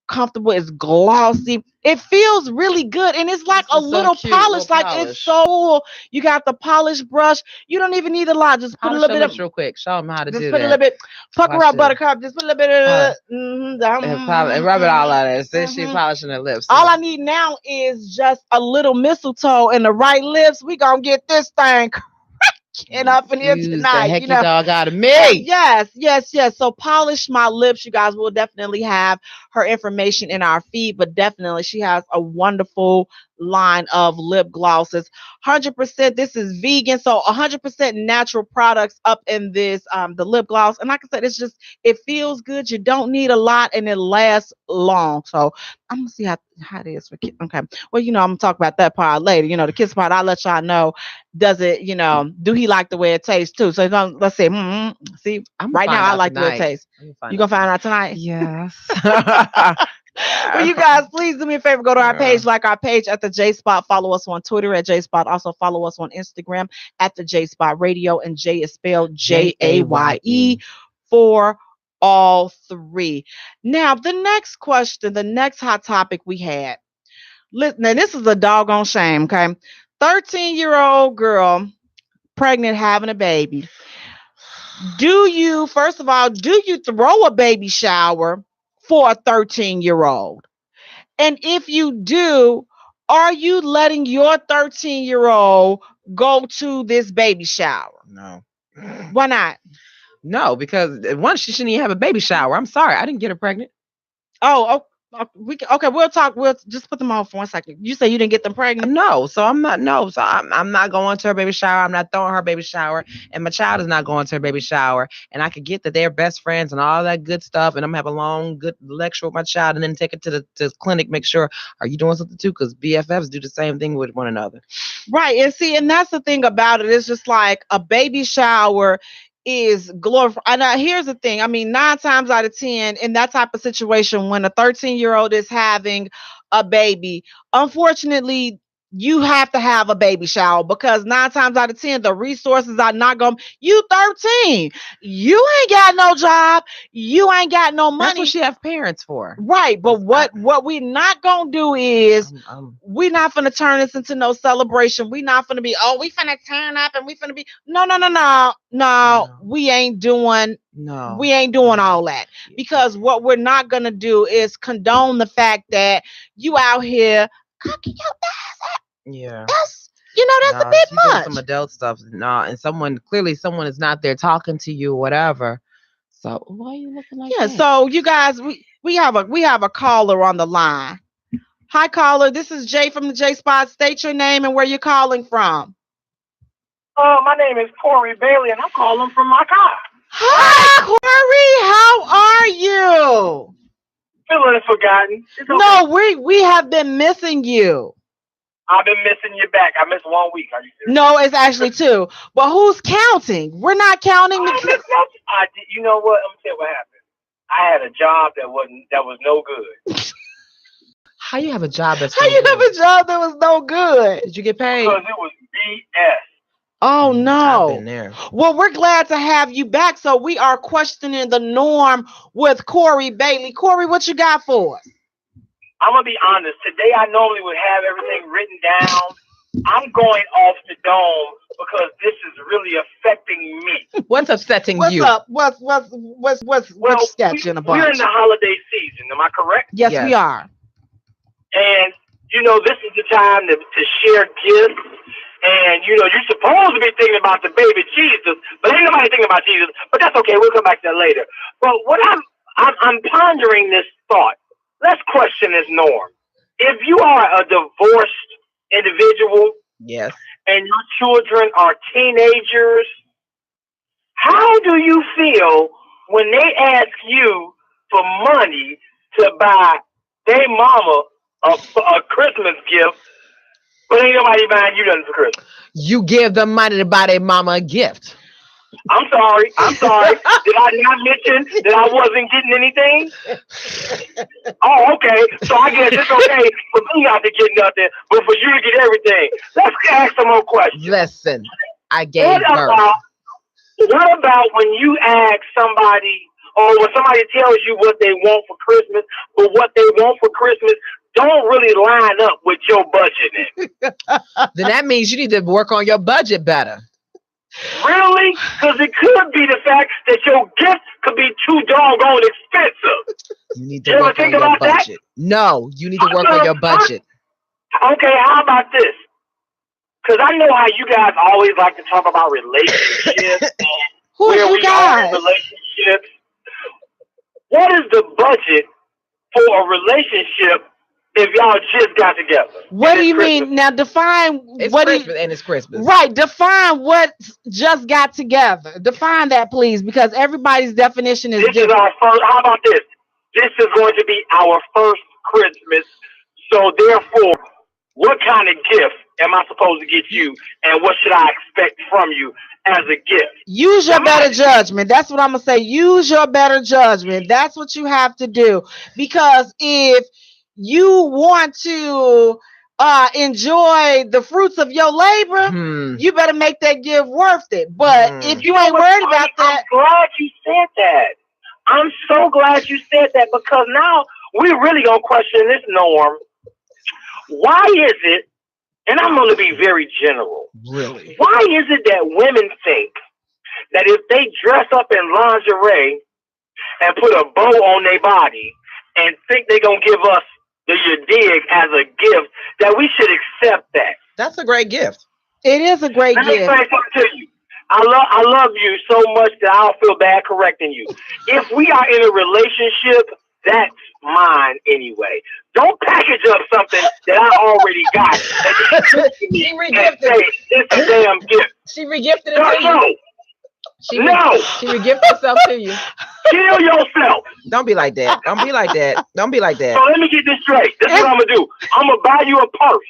comfortable. It's glossy. It feels really good. And it's like a little polish. It's so, you got the polish brush. You don't even need a lot. Just put a little bit of, real quick. Show them how to do that. just put a little bit, pucker up, buttercup. Just put a little bit of, and rub it all out of it. Since she polishing her lips. All I need now is just a little mistletoe and the right lips. We gonna get this thing and up in here tonight. The hecky dog out of me. Yes. So Polish My Lips, you guys. Will definitely have her information in our feed, but definitely she has a wonderful line of lip glosses. 100%. This is vegan, so 100% natural products up in this the lip gloss. And like I said, it's just, it feels good. You don't need a lot, and it lasts long. So I'm gonna see how it is for kids. Okay. Well, I'm gonna talk about that part later. The kids part, I'll let y'all know. Does it, do he like the way it tastes too? So let's see. See, right now I like the way it tastes. You gonna find out tonight? Yes. Well, you guys, please do me a favor. Go to our page, like our page at the J Spot. Follow us on Twitter at J Spot. Also follow us on Instagram at the J Spot Radio. And Jay is spelled Jaye for all three. Now, the next question, the next hot topic we had. Listen, now this is a doggone shame, okay? 13-year-old girl, pregnant, having a baby. First of all, do you throw a baby shower for a 13-year-old? And if you do, are you letting your 13-year-old go to this baby shower? No. Why not? No, because one, she shouldn't even have a baby shower. I'm sorry, I didn't get her pregnant. We'll talk. We'll just put them on for 1 second. You say you didn't get them pregnant? No, so I'm not. No, so I'm not going to her baby shower. I'm not throwing her baby shower, and my child is not going to her baby shower. And I could get that they're best friends and all that good stuff, and I'm gonna have a long, good lecture with my child, and then take it to the clinic. Make sure, are you doing something too? Because BFFs do the same thing with one another. Right, and that's the thing about it. It's just like a baby shower is glorified. And here's the thing. I mean, 9 times out of 10 in that type of situation, when a 13-year-old is having a baby, unfortunately, you have to have a baby shower, because 9 times out of 10, the resources are not going. You 13, you ain't got no job, you ain't got no money. That's what she have parents for, right? But what we not gonna do is we not gonna turn this into no celebration. We not gonna be we finna turn up and we finna be no. We ain't doing all that, because what we're not gonna do is condone the fact that you out here cooking your ass up. Yeah, that's a bit much. Some adult stuff, and someone is not there talking to you, whatever. So why are you looking like that? So you guys, we have a caller on the line. Hi, caller. This is Jay from the J Spot. State your name and where you're calling from. My name is Corey Bailey, and I'm calling from my car. Hi, Corey. How are you? Feeling forgotten. Okay. No, we have been missing you. I've been missing you back. I missed 1 week. Are you serious? No, it's actually 2. But who's counting? We're not counting the kids. You know what? I'm gonna tell you what happened. I had a job that was no good. How you have a job that's How you have a job that was no good? Did you get paid? Because it was BS. Oh I've no. been there. Well, we're glad to have you back. So we are questioning the norm with Corey Bailey. Corey, what you got for us? I'm gonna be honest. Today I normally would have everything written down. I'm going off the dome because this is really affecting me. What's upsetting What's you? up? What's sketching a We're bunch? in the holiday season. Am I correct? Yes, Yes. we are. And this is the time to share gifts. And you're supposed to be thinking about the baby Jesus, but ain't nobody thinking about Jesus. But that's okay. We'll come back to that later. But what I'm pondering this thought. Let's question this norm. If you are a divorced individual Yes. and your children are teenagers, how do you feel when they ask you for money to buy their mama a Christmas gift, but ain't nobody buying you nothing for Christmas? You give them money to buy their mama a gift. I'm sorry. Did I not mention that I wasn't getting anything? Oh, okay. So I guess it's okay for me not to get nothing, but for you to get everything. Let's ask some more questions. Listen, I gave What birth. about when you ask somebody, or when somebody tells you what they want for Christmas, but what they want for Christmas don't really line up with your budget? Then that means you need to work on your budget better. Really? Because it could be the fact that your gift could be too doggone expensive. You need You to ever work on think your about that? budget. No, you need to work on your budget. Okay, how about this? Because I know how you guys always like to talk about relationships. Who's where you we are in guys? relationships. What is the budget for a relationship if y'all just got together? What And do it's you Christmas? mean? Now define It's what do Christmas you, and it's Christmas. right, define what just got together. Define that, please, because everybody's definition is This is different. our first. How about this? This is going to be our first Christmas. So therefore, what kind of gift am I supposed to get you, and what should I expect from you as a gift? Use your Now, better judgment. That's what I'm gonna say. Use your better judgment. That's what you have to do. Because if you want to enjoy the fruits of your labor, you better make that gift worth it. But if you ain't worried about that, I'm glad you said that. I'm so glad you said that, because now we're really gonna question this norm. Why is it? And I'm going to be very general. Really? Why is it that women think that if they dress up in lingerie and put a bow on their body and think they're going to give us the you dig as a gift, that we should accept that? That's a great gift. it is a great Let me gift. say something to you. I love you so much that I don't feel bad correcting you. If we are in a relationship, that's mine anyway. Don't package up something that I already got and She and regifted say it's a damn gift. She regifted it No, to you. no, She regifted herself to you. kill yourself. Don't be like that. Don't be like that. Don't be like So that. let me get this straight. This is what I'm gonna do. I'm gonna buy you a purse,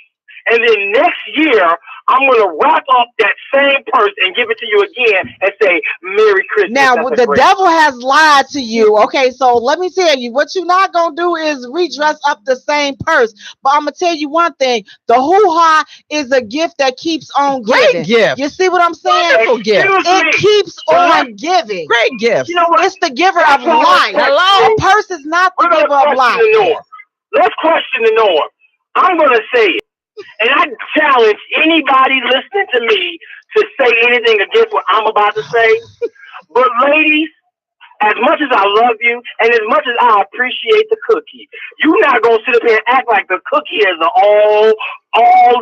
and then next year I'm gonna wrap up that same purse and give it to you again and say Merry Christmas. Now, That's a the great devil has lied to you. Okay, so let me tell you, what you're not going to do is redress up the same purse. But I'm going to tell you one thing. The hoo-ha is a gift that keeps on Great giving. gift. You see what I'm saying? Wonderful gift. Excuse It me. keeps on giving. Great gift. You know what? It's the giver of That's what life. I'm A purse is not the We're gonna giver of question life. the norm. Let's question the norm. I'm gonna say it. And I challenge anybody listening to me to say anything against what I'm about to say. But ladies, as much as I love you and as much as I appreciate the cookie, you're not gonna sit up here and act like the cookie is all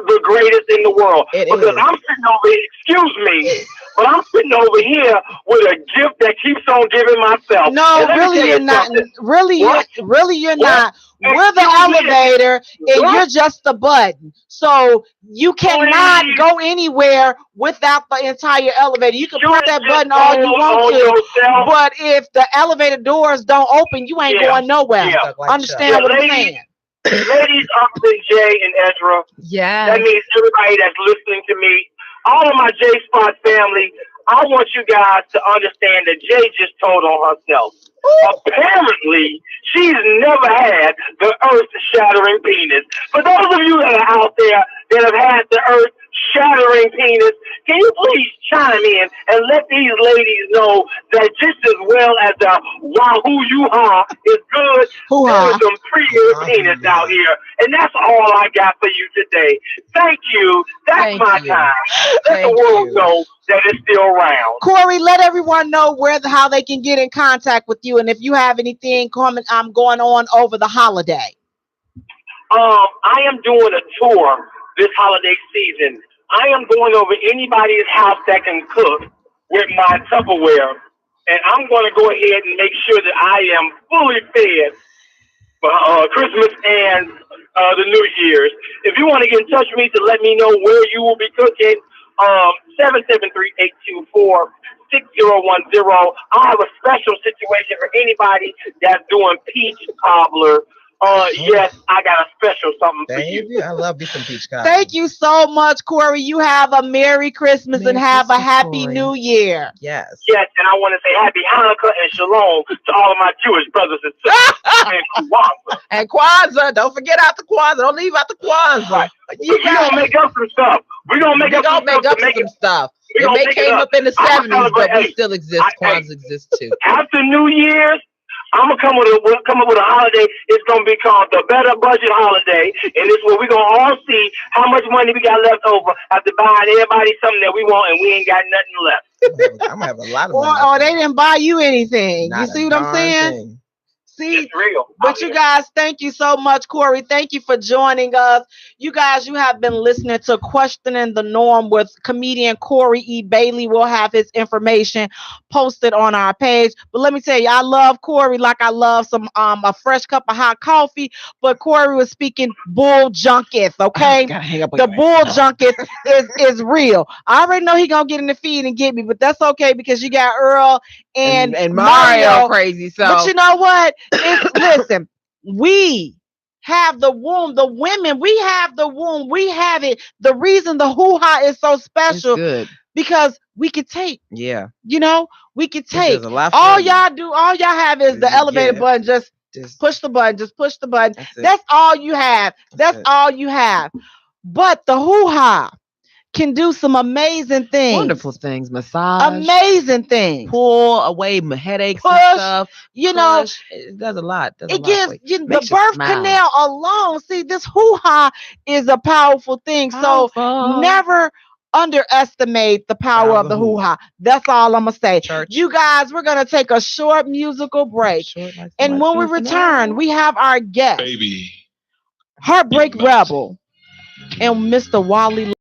the greatest in the world. It because is. I'm sitting over here, excuse me, but I'm sitting over here with a gift that keeps on giving myself. No, And let me really tell you're you not. something. Really, What? you're What? not. We're the Excuse me. elevator, and What? you're just the button. So you cannot Please. go anywhere without the entire elevator. You can You press that just button all you told want on to, yourself. but if the elevator doors don't open, you ain't Yeah. going nowhere. Yeah. Understand Yeah, what I'm ladies. saying? Ladies, Uncle Jay and Ezra, Yeah. that means everybody that's listening to me, all of my J Spot family, I want you guys to understand that Jay just told on herself. Apparently, she's never had the earth-shattering penis. For those of you that are out there that have had the shattering penis, can you please chime in and let these ladies know that just as well as the wahoo you-ha is good, there is some prettier penis out here. And that's all I got for you today. Thank you. That's my time. Let the world know that it's still around. Corey, let everyone know how they can get in contact with you, and if you have anything going on over the holiday. I am doing a tour this holiday season. I am going over anybody's house that can cook with my Tupperware, and I'm going to go ahead and make sure that I am fully fed for Christmas and the New Year's. If you want to get in touch with me to let me know where you will be cooking, 773-824-6010. I have a special situation for anybody that's doing peach cobbler. Yes, I got a special something for you. I love me some peach cobbler. Thank you so much, Corey. You have a Merry Christmas and have a Happy New Year. Yes, and I want to say Happy Hanukkah and Shalom to all of my Jewish brothers and sisters. And Kwanzaa. Don't forget out the Kwanzaa. Don't leave out the Kwanzaa. Right. We're going to make up some stuff. We're going to make up some stuff. It may came up in the 70s, but we still exist. Kwanzaa exists too. After New Year's, I'm gonna come up with a holiday. It's gonna be called the Better Budget Holiday, and it's where we're gonna all see how much money we got left over after buying everybody something that we want, and we ain't got nothing left. I'm gonna have a lot of money. Or they didn't buy you anything. You see what I'm saying? Thing. See, it's real. But you guys, thank you so much, Corey. Thank you for joining us. You guys, you have been listening to Questioning the Norm with comedian Corey E. Bailey. We'll have his information posted on our page. But let me tell you, I love Corey like I love some a fresh cup of hot coffee. But Corey was speaking bull junket, okay? The bull junket is real. I already know he gonna get in the feed and get me, but that's okay because you got Earl and Mario crazy. So, but you know what? Listen, we have the womb. The women, we have the womb. We have it. The reason the hoo-ha is so special because we could take. Yeah. You know, we could take. All y'all have is the elevator button. Just push the button. Just push the button. That's all you have. That's all you have. But the hoo-ha can do some amazing things. Wonderful things. Massage. Amazing things. Pull away headaches and stuff. You know, it does a lot. It gives the birth canal alone. See, this hoo-ha is a powerful thing. So never underestimate the power of the hoo-ha. That's all I'm going to say. You guys, we're going to take a short musical break. And when we return, we have our guest, Heartbreak Rebel, and Mr. Wally.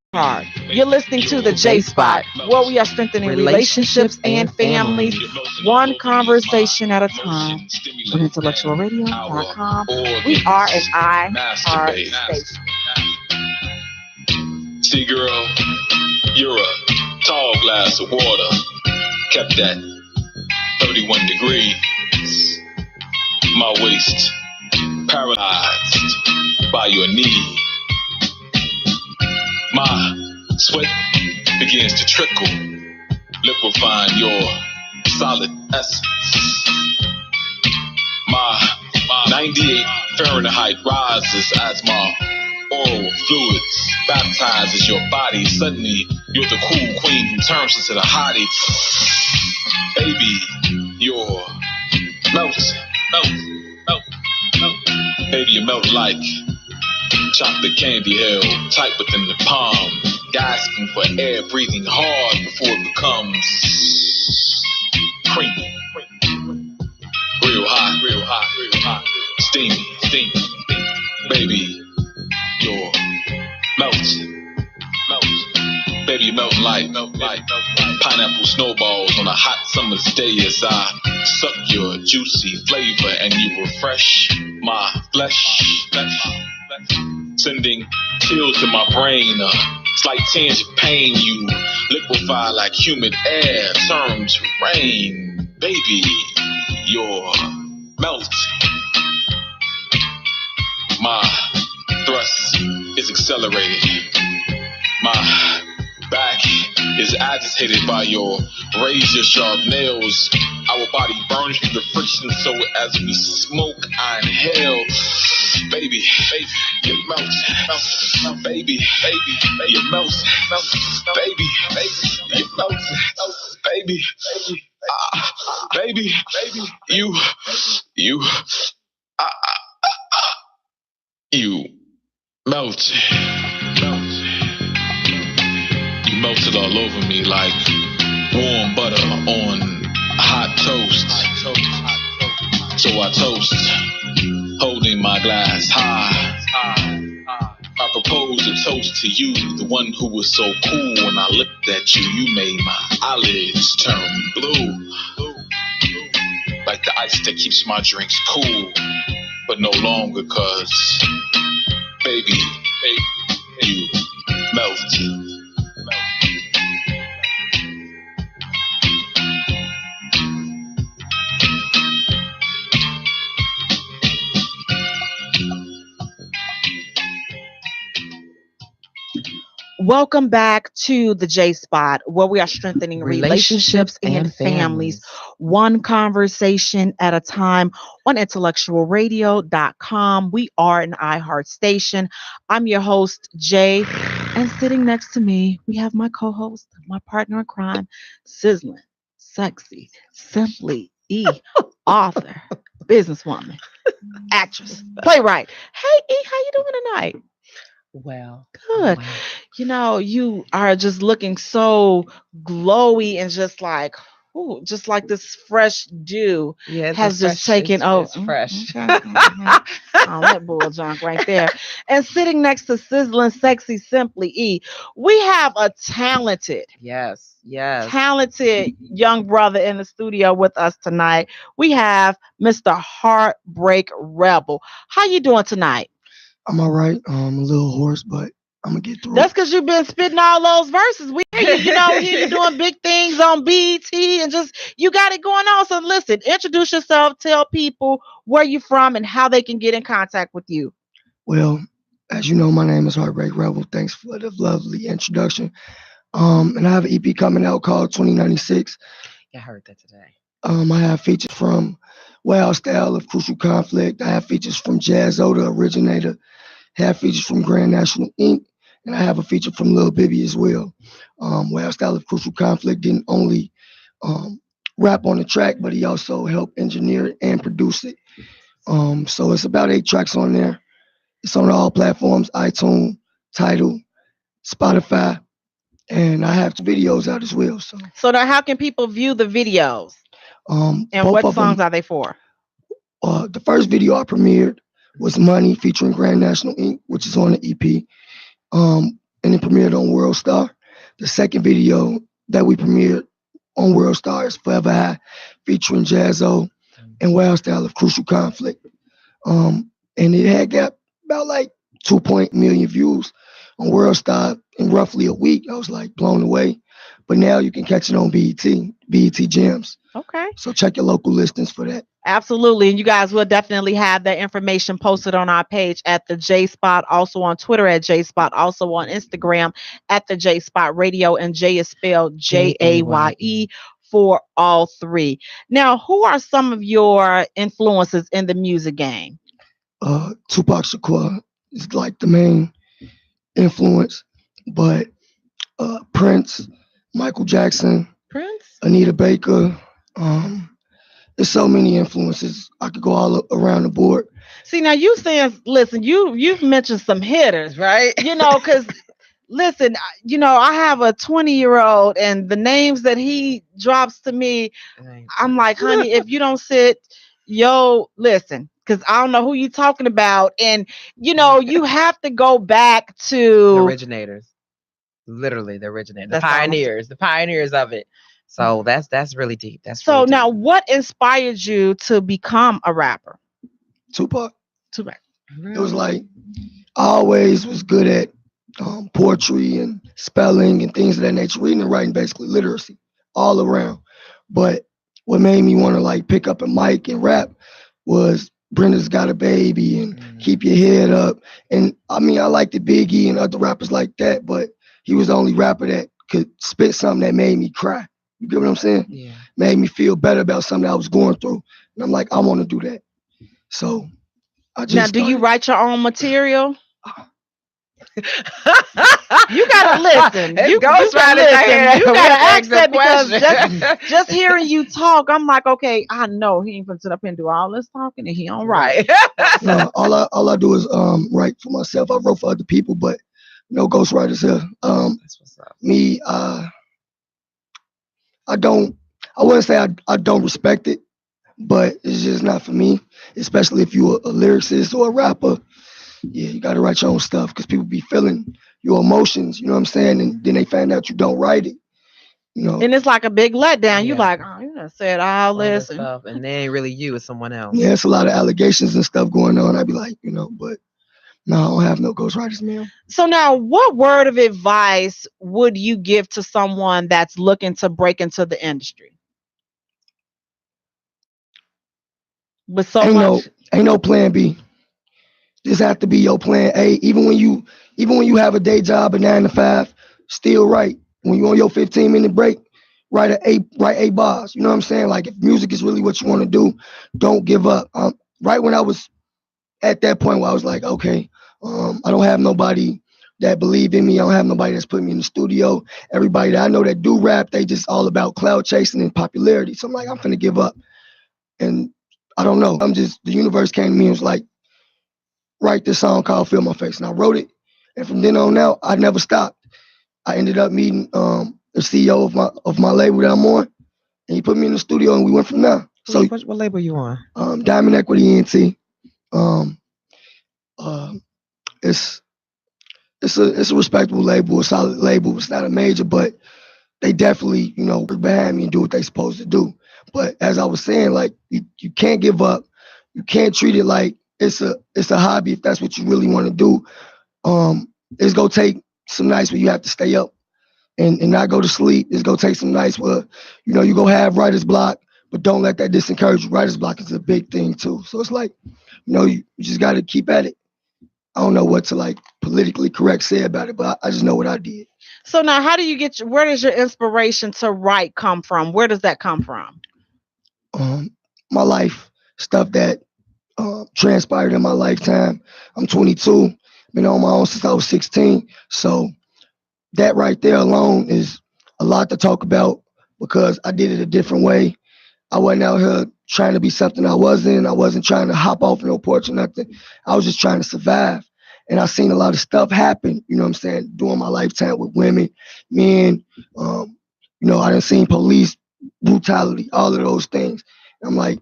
You're listening to the J Spot, where we are strengthening relationships and families, one conversation at a time. On IntellectualRadio.com, we are an iHeart station. See, girl, you're a tall glass of water, kept at 31 degrees. My waist paralyzed by your need. My sweat begins to trickle, liquefying your solid essence. My 98 Fahrenheit rises as my oral fluids baptizes your body. Suddenly, you're the cool queen who turns into the hottie. Baby, you're melt. Baby, you melt like chocolate candy held tight within the palm, gasping for air, breathing hard before it becomes creamy. Real hot, steamy. Baby, you're melt. Baby, you melting like pineapple snowballs on a hot summer's day as I suck your juicy flavor and you refresh my flesh. Sending chills to my brain, a slight tinge of pain. You liquefy like humid air, turn to rain. Baby, you're melt. My thrust is accelerated. My back is agitated by your razor sharp nails. I Our body burns through the friction, so as we smoke, I inhale. Baby, baby, you melt, baby, baby, you melt, baby, baby, you melt, baby, baby, baby, you melt. You melted all over me like warm butter on hot toast. So I toast, holding my glass high. I propose a toast to you, the one who was so cool. When I looked at you, you made my eyelids turn blue, like the ice that keeps my drinks cool, but no longer, 'cause baby, you melt. Welcome back to the J Spot, where we are strengthening relationships and families, one conversation at a time on IntellectualRadio.com. We are an iHeart station. I'm your host, Jay, and sitting next to me, we have my co-host, my partner in crime, sizzling, sexy, simply author, businesswoman, actress, playwright. Hey, how you doing tonight? Well, Good. well. You know, you are just looking so glowy and just like, ooh, just like this fresh dew Yeah, it's has just fresh, taken it's, over. It's fresh. Okay. Oh, that bull junk right there. And sitting next to sizzling, sexy, simply we have a talented Yes. young brother in the studio with us tonight. We have Mr. Heartbreak Rebel. How you doing tonight? I'm all right. I'm a little hoarse, but I'm gonna get through That's it. because you've been spitting all those verses. We hear you, hear you doing big things on BET and just you got it going on. So listen, introduce yourself, tell people where you're from and how they can get in contact with you. Well, as you know, my name is Heartbreak Rebel. Thanks for the lovely introduction. And I have an EP coming out called 2096. I heard that today. I have features from Wild Style of Crucial Conflict. I have features from Jazzo, the originator. I have features from Grand National Inc. And I have a feature from Lil Bibby as well. Wild Style of Crucial Conflict didn't only rap on the track, but he also helped engineer it and produce it. So it's about 8 tracks on there. It's on all platforms: iTunes, Tidal, Spotify, and I have videos out as well. So now how can people view the videos? And both what of songs them, are they for? the first video I premiered was Money featuring Grand National Inc., which is on the EP. And it premiered on World Star. The second video that we premiered on World Star is Forever High, featuring Jazzo and Wild Style of Crucial Conflict. And it had got about like 2 million views on World Star in roughly a week. I was like blown away. But now you can catch it on BET Gems. Okay. So check your local listings for that. Absolutely. And you guys will definitely have that information posted on our page at the J Spot, also on Twitter at J Spot, also on Instagram at the J Spot Radio, and Jay is spelled Jaye for all three. Now, who are some of your influences in the music game? Tupac Shakur is like the main influence, but Prince, Michael Jackson, Anita Baker, there's so many influences. I could go all around the board. See, now you saying, listen, you've mentioned some hitters, right? Because listen, I have a 20-year-old and the names that he drops to me, I'm like, honey, if you don't listen, because I don't know who you're talking about. And, you have to go back to the originators, literally the originators, the pioneers of it. So that's really deep. So really deep. Now what inspired you to become a rapper? Tupac. Really? It was like, I always was good at poetry and spelling and things of that nature, reading and writing, basically literacy all around. But what made me want to like pick up a mic and rap was Brenda's Got a Baby and Keep Your Head Up. And I mean, I liked the Biggie and other rappers like that, but he was the only rapper that could spit something that made me cry. You get what I'm saying? Yeah. Made me feel better about something I was going through. And I'm like, I want to do that. So I just Now, do you started. write your own material? You gotta listen. It's You ghostwriting gotta right here. listen. You We gotta have to ask that because question. just hearing you talk, I'm like, okay, I know he ain't gonna sit up and do all this talking, and he don't write. Right. All I do is write for myself. I wrote for other people, but no ghostwriters here. That's what's up. Me, I don't. I wouldn't say I don't respect it, but it's just not for me. Especially if you're a lyricist or a rapper. Yeah, you got to write your own stuff because people be feeling your emotions. You know what I'm saying? And then they find out you don't write it. You know. And it's like a big letdown. You Yeah. like, oh, you done said all All this. this stuff, and they ain't really you, it's someone else. Yeah, it's a lot of allegations and stuff going on. I'd be like, but no, I don't have no ghostwriters, man. So now, what word of advice would you give to someone that's looking to break into the industry? With so much, Ain't no plan B. This have to be your plan A. Even when you have a day job, a 9 to 5, still write. When you on your 15-minute break, write eight bars. You know what I'm saying? Like if music is really what you want to do, don't give up. Right when I was at that point where I was like, okay, I don't have nobody that believe in me. I don't have nobody that's putting me in the studio. Everybody that I know that do rap, they just all about cloud chasing and popularity. So I'm like, I'm finna give up. And I don't know. The universe came to me and was like, write this song called Feel My Face. And I wrote it. And from then on out, I never stopped. I ended up meeting the CEO of my label that I'm on. And he put me in the studio and we went from there. So what label you on? Diamond Equity ENT. It's a respectable label, a solid label. It's not a major, but they definitely, work behind me and do what they supposed to do. But as I was saying, like you can't give up. You can't treat it like it's a hobby if that's what you really want to do. It's gonna take some nights where you have to stay up and not go to sleep. It's gonna take some nights where, you go have writer's block, but don't let that disencourage you. Writer's block is a big thing too. So it's like, you just gotta keep at it. I don't know what to like politically correct say about it, but I just know what I did. So now, how do you where does your inspiration to write come from? Where does that come from? My life, stuff that transpired in my lifetime. I'm 22, been on my own since I was 16. So that right there alone is a lot to talk about because I did it a different way. I wasn't out here trying to be something I wasn't. I wasn't trying to hop off no porch or nothing. I was just trying to survive. And I've seen a lot of stuff happen, you know what I'm saying, during my lifetime with women, men. I done seen police brutality, all of those things. And I'm like,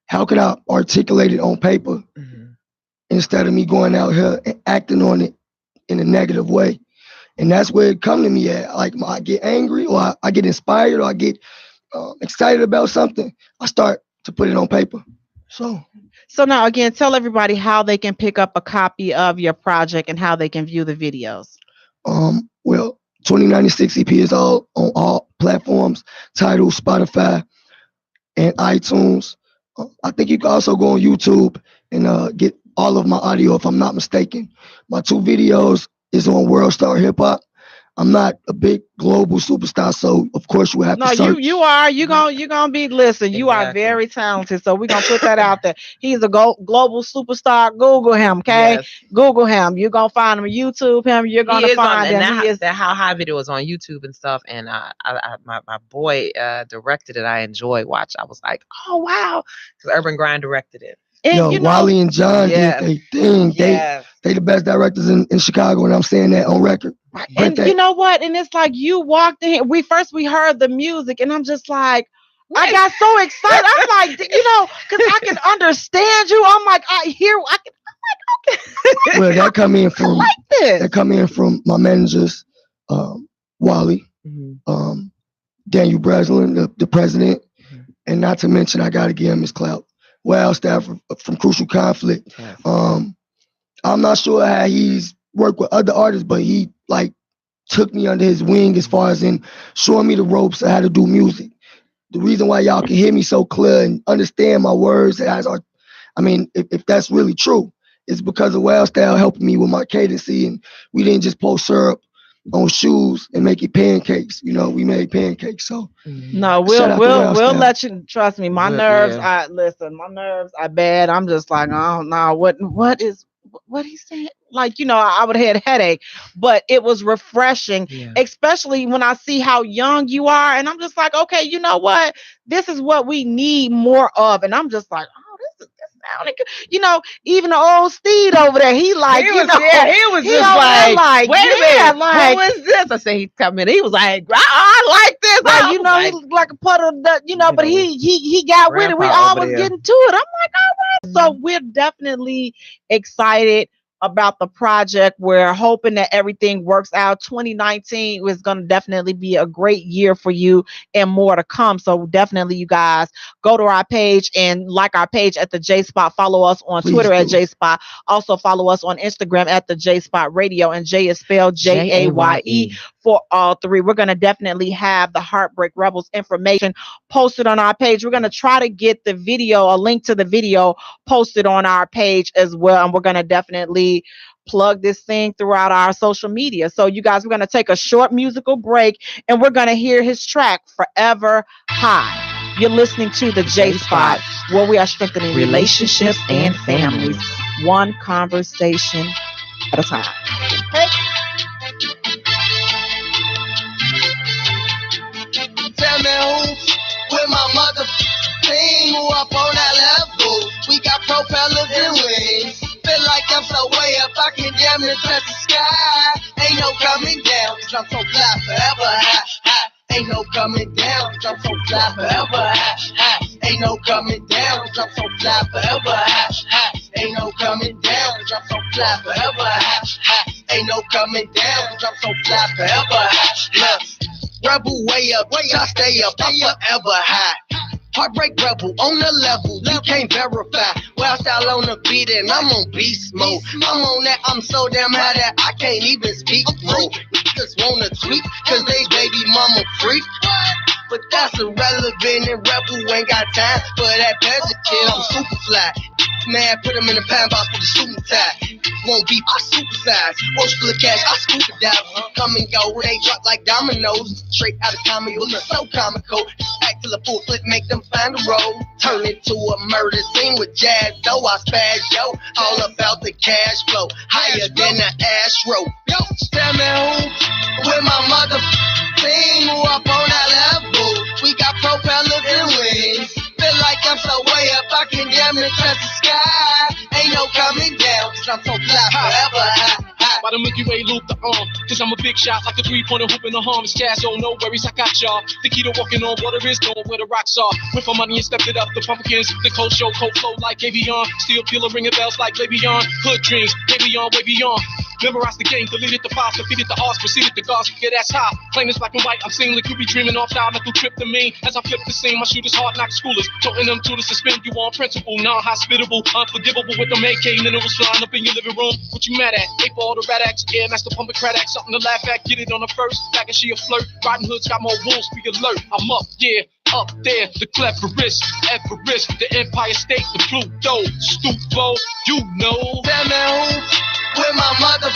how could I articulate it on paper instead of me going out here and acting on it in a negative way? And that's where it come to me at. Like I get angry or I get inspired or I get excited about something, I start to put it on paper. So now again, tell everybody how they can pick up a copy of your project and how they can view the videos. Well, 2096 EP is all on all platforms, Tidal, Spotify, and iTunes. I think you can also go on YouTube and get all of my audio if I'm not mistaken. My 2 videos is on World Star Hip Hop. I'm not a big global superstar, so of course you have to search. No, you are. You're gonna be. Listen, you are very talented, so we're gonna put that out there. He's a global superstar. Google him, okay? Yes. Google him. You're gonna find him. YouTube him. You're gonna find him. That How High video is on YouTube and stuff. And my boy directed it. I enjoyed watch. I was like, oh wow, because Urban Grind directed it. And, Wally and John did their thing. Yes. They the best directors in Chicago, and I'm saying that on record. And you know what? And it's like you walked in. We heard the music, and I'm just like, I got so excited. I'm like, because I can understand you. I'm like, okay. Well, that come in from my managers, Wally, Daniel Breslin, the president, and not to mention, I got to give him his clout. Well, staff from Crucial Conflict. Yes. I'm not sure how he's worked with other artists, but he took me under his wing as far as in showing me the ropes of how to do music. The reason why y'all can hear me so clear and understand my words if that's really true, it's because of Wild Style helping me with my cadency, and we didn't just pour syrup on shoes and making pancakes. You know, we made pancakes. So No, shout out to we'll Ralph's staff. let you trust me. My Well, nerves, yeah. my nerves are bad. I'm just like, oh no, what he said? Like, I would have had a headache, but it was refreshing, Yeah. especially when I see how young you are. And I'm just like, okay, you know what? This is what we need more of. And I'm just like, oh, this sounding good. Even the old Steve over there, he like, he you was, know, yeah, he was he just over there like, wait a yeah, minute, like, who is this? I said he's coming. He was like, I like this. like, I you was know, like, he looked like a puddle of dust, but know, he got with it. We Grandpa all over was there. getting to it. I'm like, all right. So we're definitely excited about the project. We're hoping that everything works out. 2019 is going to definitely be a great year for you and more to come. So definitely, you guys go to our page and like our page at the J Spot. Follow us on Please Twitter at do. J Spot. Also follow us on Instagram at the J Spot Radio, and Jay is spelled Jaye for all three. We're going to definitely have the Heartbreak Rebels information posted on our page. We're going to try to get the video, a link to the video posted on our page as well. And we're going to definitely plug this thing throughout our social media. So you guys, we're going to take a short musical break and we're going to hear his track Forever High. You're listening to the J Spot, where we are strengthening relationships and families, one conversation at a time. Okay? Tell me who with my mother team who up on that level. We got propellers and wings. Feel like I'm so way up, I can damn near touch the sky. Ain't no coming down, cause I'm so fly forever high, high. Ain't no coming down, cause I'm so fly forever high, high. Ain't no coming down, cause I'm so fly forever high, high. Ain't no coming down, cause I'm so fly forever high, high. Ain't no coming down, cause I'm so fly forever high. Look, rebel way up, I stay up, I'm forever high. Heartbreak rebel on the level, you can't verify. Wild style on the beat and I'm on beast mode. I'm on that, I'm so damn high that I can't even speak mode. Niggas wanna tweak, cause they baby mama freak. But that's irrelevant and rebel ain't got time for that peasant kid, I'm super fly. Man, put him in a pine box with a shooting tie. Won't be I supersize. Ocean full of cash, I scuba dive. Come and go, they drop like dominoes. Straight out of comedy, look so comical. Act till a full flip, make them find a road. Turn it to a murder scene with jazz, though I spaz, yo. All about the cash flow, higher than the Astro. Yo, tell me who with my mother team who up on that level. We got propellers and wings. Feel like I'm so way up, I can damn near touch the sky. Ain't no coming down, cause I'm so fly forever high. By the Milky Way loop the arm, cause I'm a big shot like a three-pointer hoop in the harm. It's cash, oh no worries, I got y'all. The key to walking on water is knowing where the rocks are. Went for money and stepped it up, the pumpkins, the cold show, cold flow like Avion. Steel peeler ringing bells like Le'Veon. Hood dreams, way beyond, way beyond. Memorize the game, deleted the files, defeated the odds, proceeded the gods, get ass high. Plain as black and white, I'm seeing like you be dreaming off style, mental trip to me. As I flip the scene, my shooters hard knock schoolers, toting them to the suspend you on principle, non-hospitable, unforgivable with them AK minerals flying up in your living room. What you mad at? 8-ball the rat axe, yeah, master pumping crat axe, something to laugh at, get it on the first. Back and she a flirt, Riding Hood's got more wolves, be alert. I'm up, yeah. Up there, the cleverest, Everest, the Empire State, the Pluto, Stupo, you know. Tell me who with my mother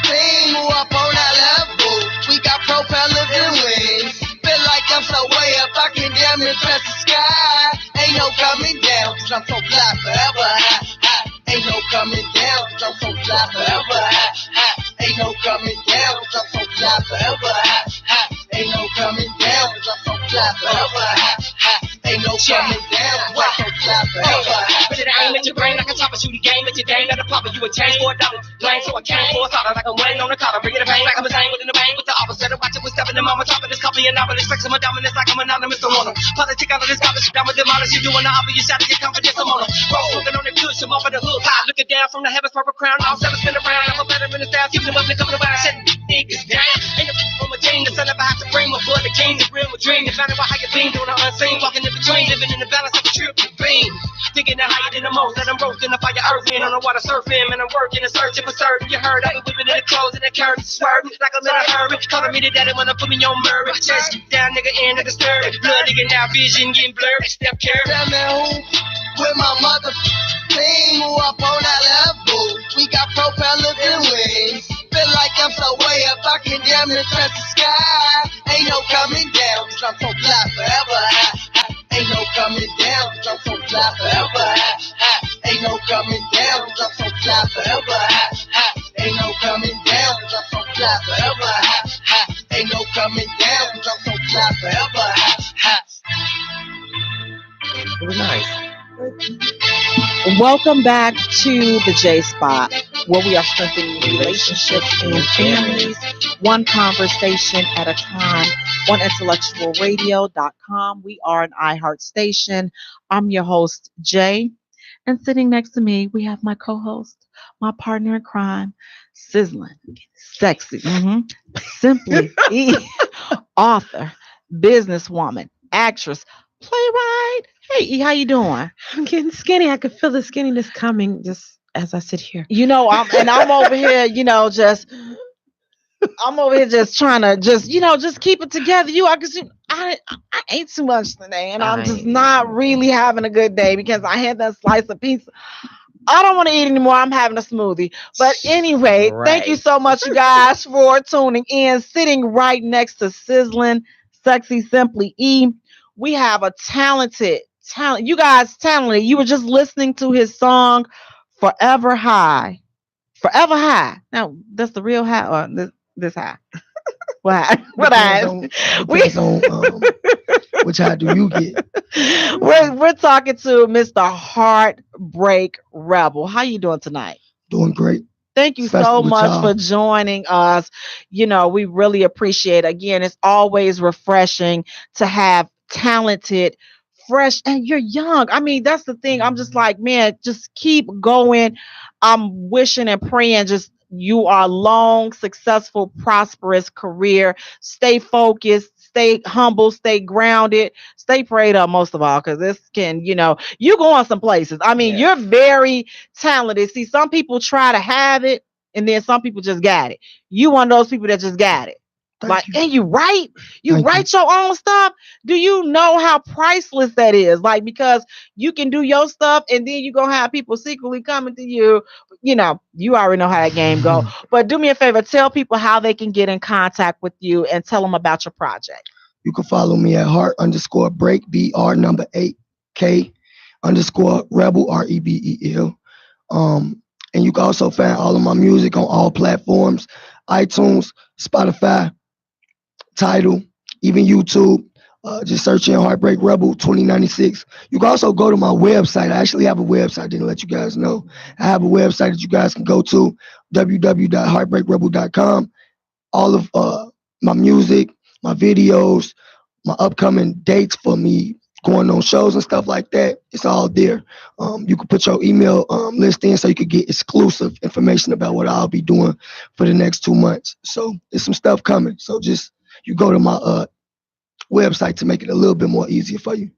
team who up on that level. We got propellers and wings. Feel like I'm so way up, I can damn near touch the sky. Ain't no coming down, cause I'm so fly forever high, high. Ain't no coming down, cause I'm so fly forever high, high. Ain't no coming down, cause I'm so fly forever high, high. Ain't no coming down, cause I'm so fly forever high, high. Ain't no coming down, cause I'm so fly forever high. Put it aim at your brain like a chopper, shoot a game at your game, let a popper, you a change for $1. Lane, so I came for a thought like I'm waiting on the collar, bringing the pain like I'm a zane within the vein with the opposite of watching with stepping in mama chopping this copy and novel, expect some dominance like I'm anonymous, don't want them. Politic out of this garbage, I'm a demolish you doing the obvious out of your confidence, I'm on them. Roll smoking on the kush, I'm off of the hood, high, looking down from the heavens, purple crown, all seven spin around, I'm a better in the style, keeping them up, they're coming around, setting niggas down. Ain't no from a team, the son of a have to bring my blood, the king, the real, my dream, it's not about how you been, doing the unseen, walking in between, living in the balance of a triple beam. Thinking that higher than the most, that I'm roasting the fire earth in on the water surfing, and I'm working and searching for certain. You heard I ain't whipping in the clothes and the curtains swerving like I'm in a hurry. Calling me the daddy when I put me on Murray. Chest down, nigga, in nigga stirred. Blood digging out, vision getting blurry. Step care. Tell me who with my mother Clean, move up on that level. We got propellers and wings. Feel like I'm so way up, I can damn near touch the sky. Ain't no coming down, cause I'm so fly forever high. Ain't no coming down, cause I'm so fly forever high. Ain't no coming down, cause I'm so fly forever high. Ain't no coming down, cause I'm so fly forever high. Ain't no coming down, cause I'm so fly forever high. It was nice. Welcome back to the J Spot, where we are strengthening relationships and families, one conversation at a time, on IntellectualRadio.com. We are an iHeart station. I'm your host, Jay. And sitting next to me, we have my co-host, my partner in crime, sizzling, sexy, simply author, businesswoman, actress, playwright. Hey, E, how you doing? I'm getting skinny. I can feel the skinniness coming just as I sit here. You know, I'm over here, I'm over here just trying to just keep it together. I ate too much today, and I'm just not really having a good day because I had that slice of pizza. I don't want to eat anymore. I'm having a smoothie. But anyway, Thank you so much, you guys, for tuning in. Sitting right next to Sizzling, Sexy, Simply E, we have a talented. You guys talented. You were just listening to his song Forever High. Forever High. Now, that's the real high or this high? What high? What high? Depends on which high do you get? We're talking to Mr. Heartbreak Rebel. How you doing tonight? Doing great. Thank you so much for joining us. We really appreciate it. Again, it's always refreshing to have talented, fresh, and you're young. I mean, that's the thing. I'm just like, man, just keep going. I'm wishing and praying just you are long, successful, prosperous career. Stay focused, stay humble, stay grounded, stay prayed up most of all, because this can, you going some places. I mean, You're very talented. See, some people try to have it, and then some people just got it. You one of those people that just got it. And you write your own stuff. Do you know how priceless that is? Because you can do your stuff and then you're going to have people secretly coming to you. You already know how that game go. But do me a favor, tell people how they can get in contact with you and tell them about your project. You can follow me at heart_break, BR8K _rebel, REBEL. And you can also find all of my music on all platforms, iTunes, Spotify, Tidal, even YouTube. Just search in Heartbreak Rebel 2096. You can also go to my website. I actually have a website. I didn't let you guys know. I have a website that you guys can go to, www.heartbreakrebel.com. All of my music, my videos, my upcoming dates for me going on shows and stuff like that, it's all there. You can put your email list in so you could get exclusive information about what I'll be doing for the next 2 months. So there's some stuff coming. So just you go to my website to make it a little bit more easier for you.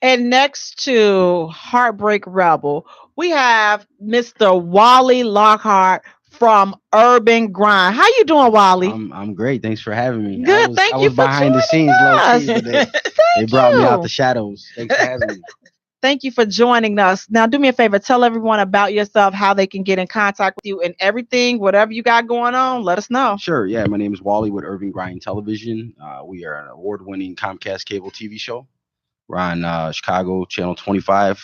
And next to Heartbreak Rebel, we have Mr. Wally Lockhart from Urban Grind. How you doing, Wally? I'm great. Thanks for having me. Good. Thank you for behind the scenes. They brought me out the shadows. Thanks for having me. Thank you for joining us. Now, do me a favor. Tell everyone about yourself, how they can get in contact with you, and everything, whatever you got going on. Let us know. Sure. Yeah. My name is Wally with Urban Grind Television. We are an award-winning Comcast cable TV show. We're on Chicago Channel 25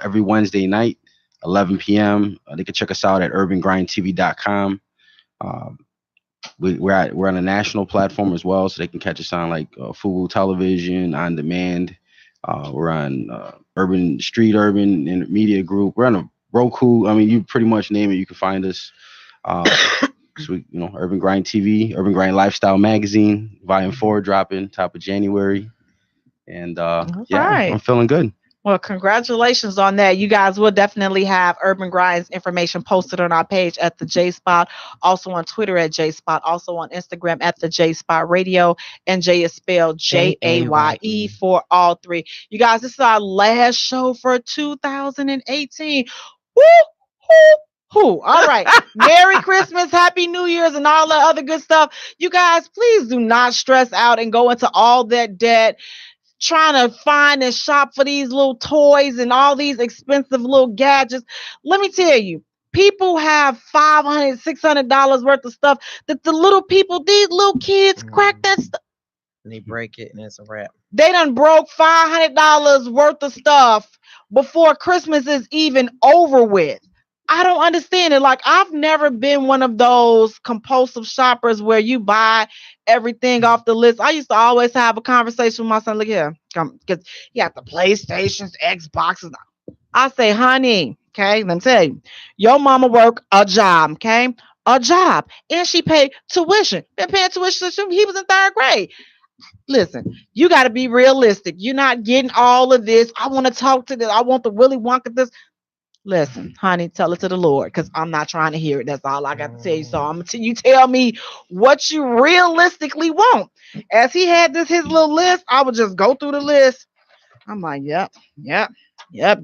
every Wednesday night, 11 p.m. They can check us out at urbangrindtv.com. We're on a national platform as well, so they can catch us on Fubu Television, On Demand. We're on Urban Media Group. We're on a Roku. I mean, you pretty much name it, you can find us. So Urban Grind TV, Urban Grind Lifestyle Magazine, Volume 4 dropping top of January. And I'm feeling good. Well, congratulations on that. You guys will definitely have Urban Grind's information posted on our page at the J Spot, also on Twitter at J Spot, also on Instagram at the J Spot Radio, and Jay is spelled Jaye for all three. You guys, this is our last show for 2018. Woo! All right. Merry Christmas, Happy New Year's, and all that other good stuff. You guys, please do not stress out and go into all that debt. trying to find and shop for these little toys and all these expensive little gadgets. Let me tell you, people have $500, $600 worth of stuff that the little people, these little kids crack that stuff. And they break it and it's a wrap. They done broke $500 worth of stuff before Christmas is even over with. I don't understand it. Like, I've never been one of those compulsive shoppers where you buy everything off the list. I used to always have a conversation with my son. Look here, come, because he got the PlayStations, Xboxes. I say, honey, okay, let me tell you, your mama work a job, okay, a job, and she paid tuition. Been paying tuition since he was in 3rd grade. Listen, you got to be realistic. You're not getting all of this. I want to talk to this. I want the Willy Wonka this. Listen, honey, tell it to the Lord, because I'm not trying to hear it. That's all I got to tell you. So I'm until you tell me what you realistically want. As he had his little list, I would just go through the list. I'm like, yep. You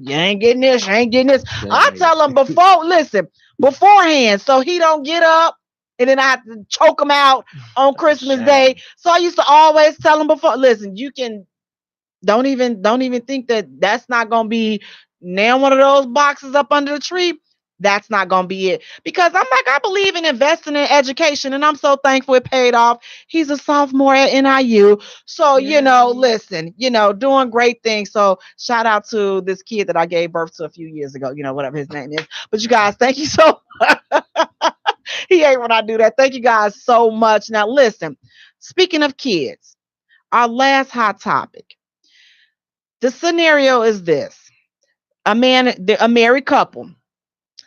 ain't getting this. You ain't getting this. I tell him beforehand, so he don't get up and then I have to choke him out on Christmas Day. So I used to always tell him before. Listen, you can don't even think that's not gonna be. Now one of those boxes up under the tree, that's not going to be it. Because I'm like, I believe in investing in education, and I'm so thankful it paid off. He's a sophomore at NIU. So, listen, doing great things. So shout out to this kid that I gave birth to a few years ago, whatever his name is. But you guys, thank you so much. He ain't when I do that. Thank you guys so much. Now, listen, speaking of kids, our last hot topic. The scenario is this. A married couple.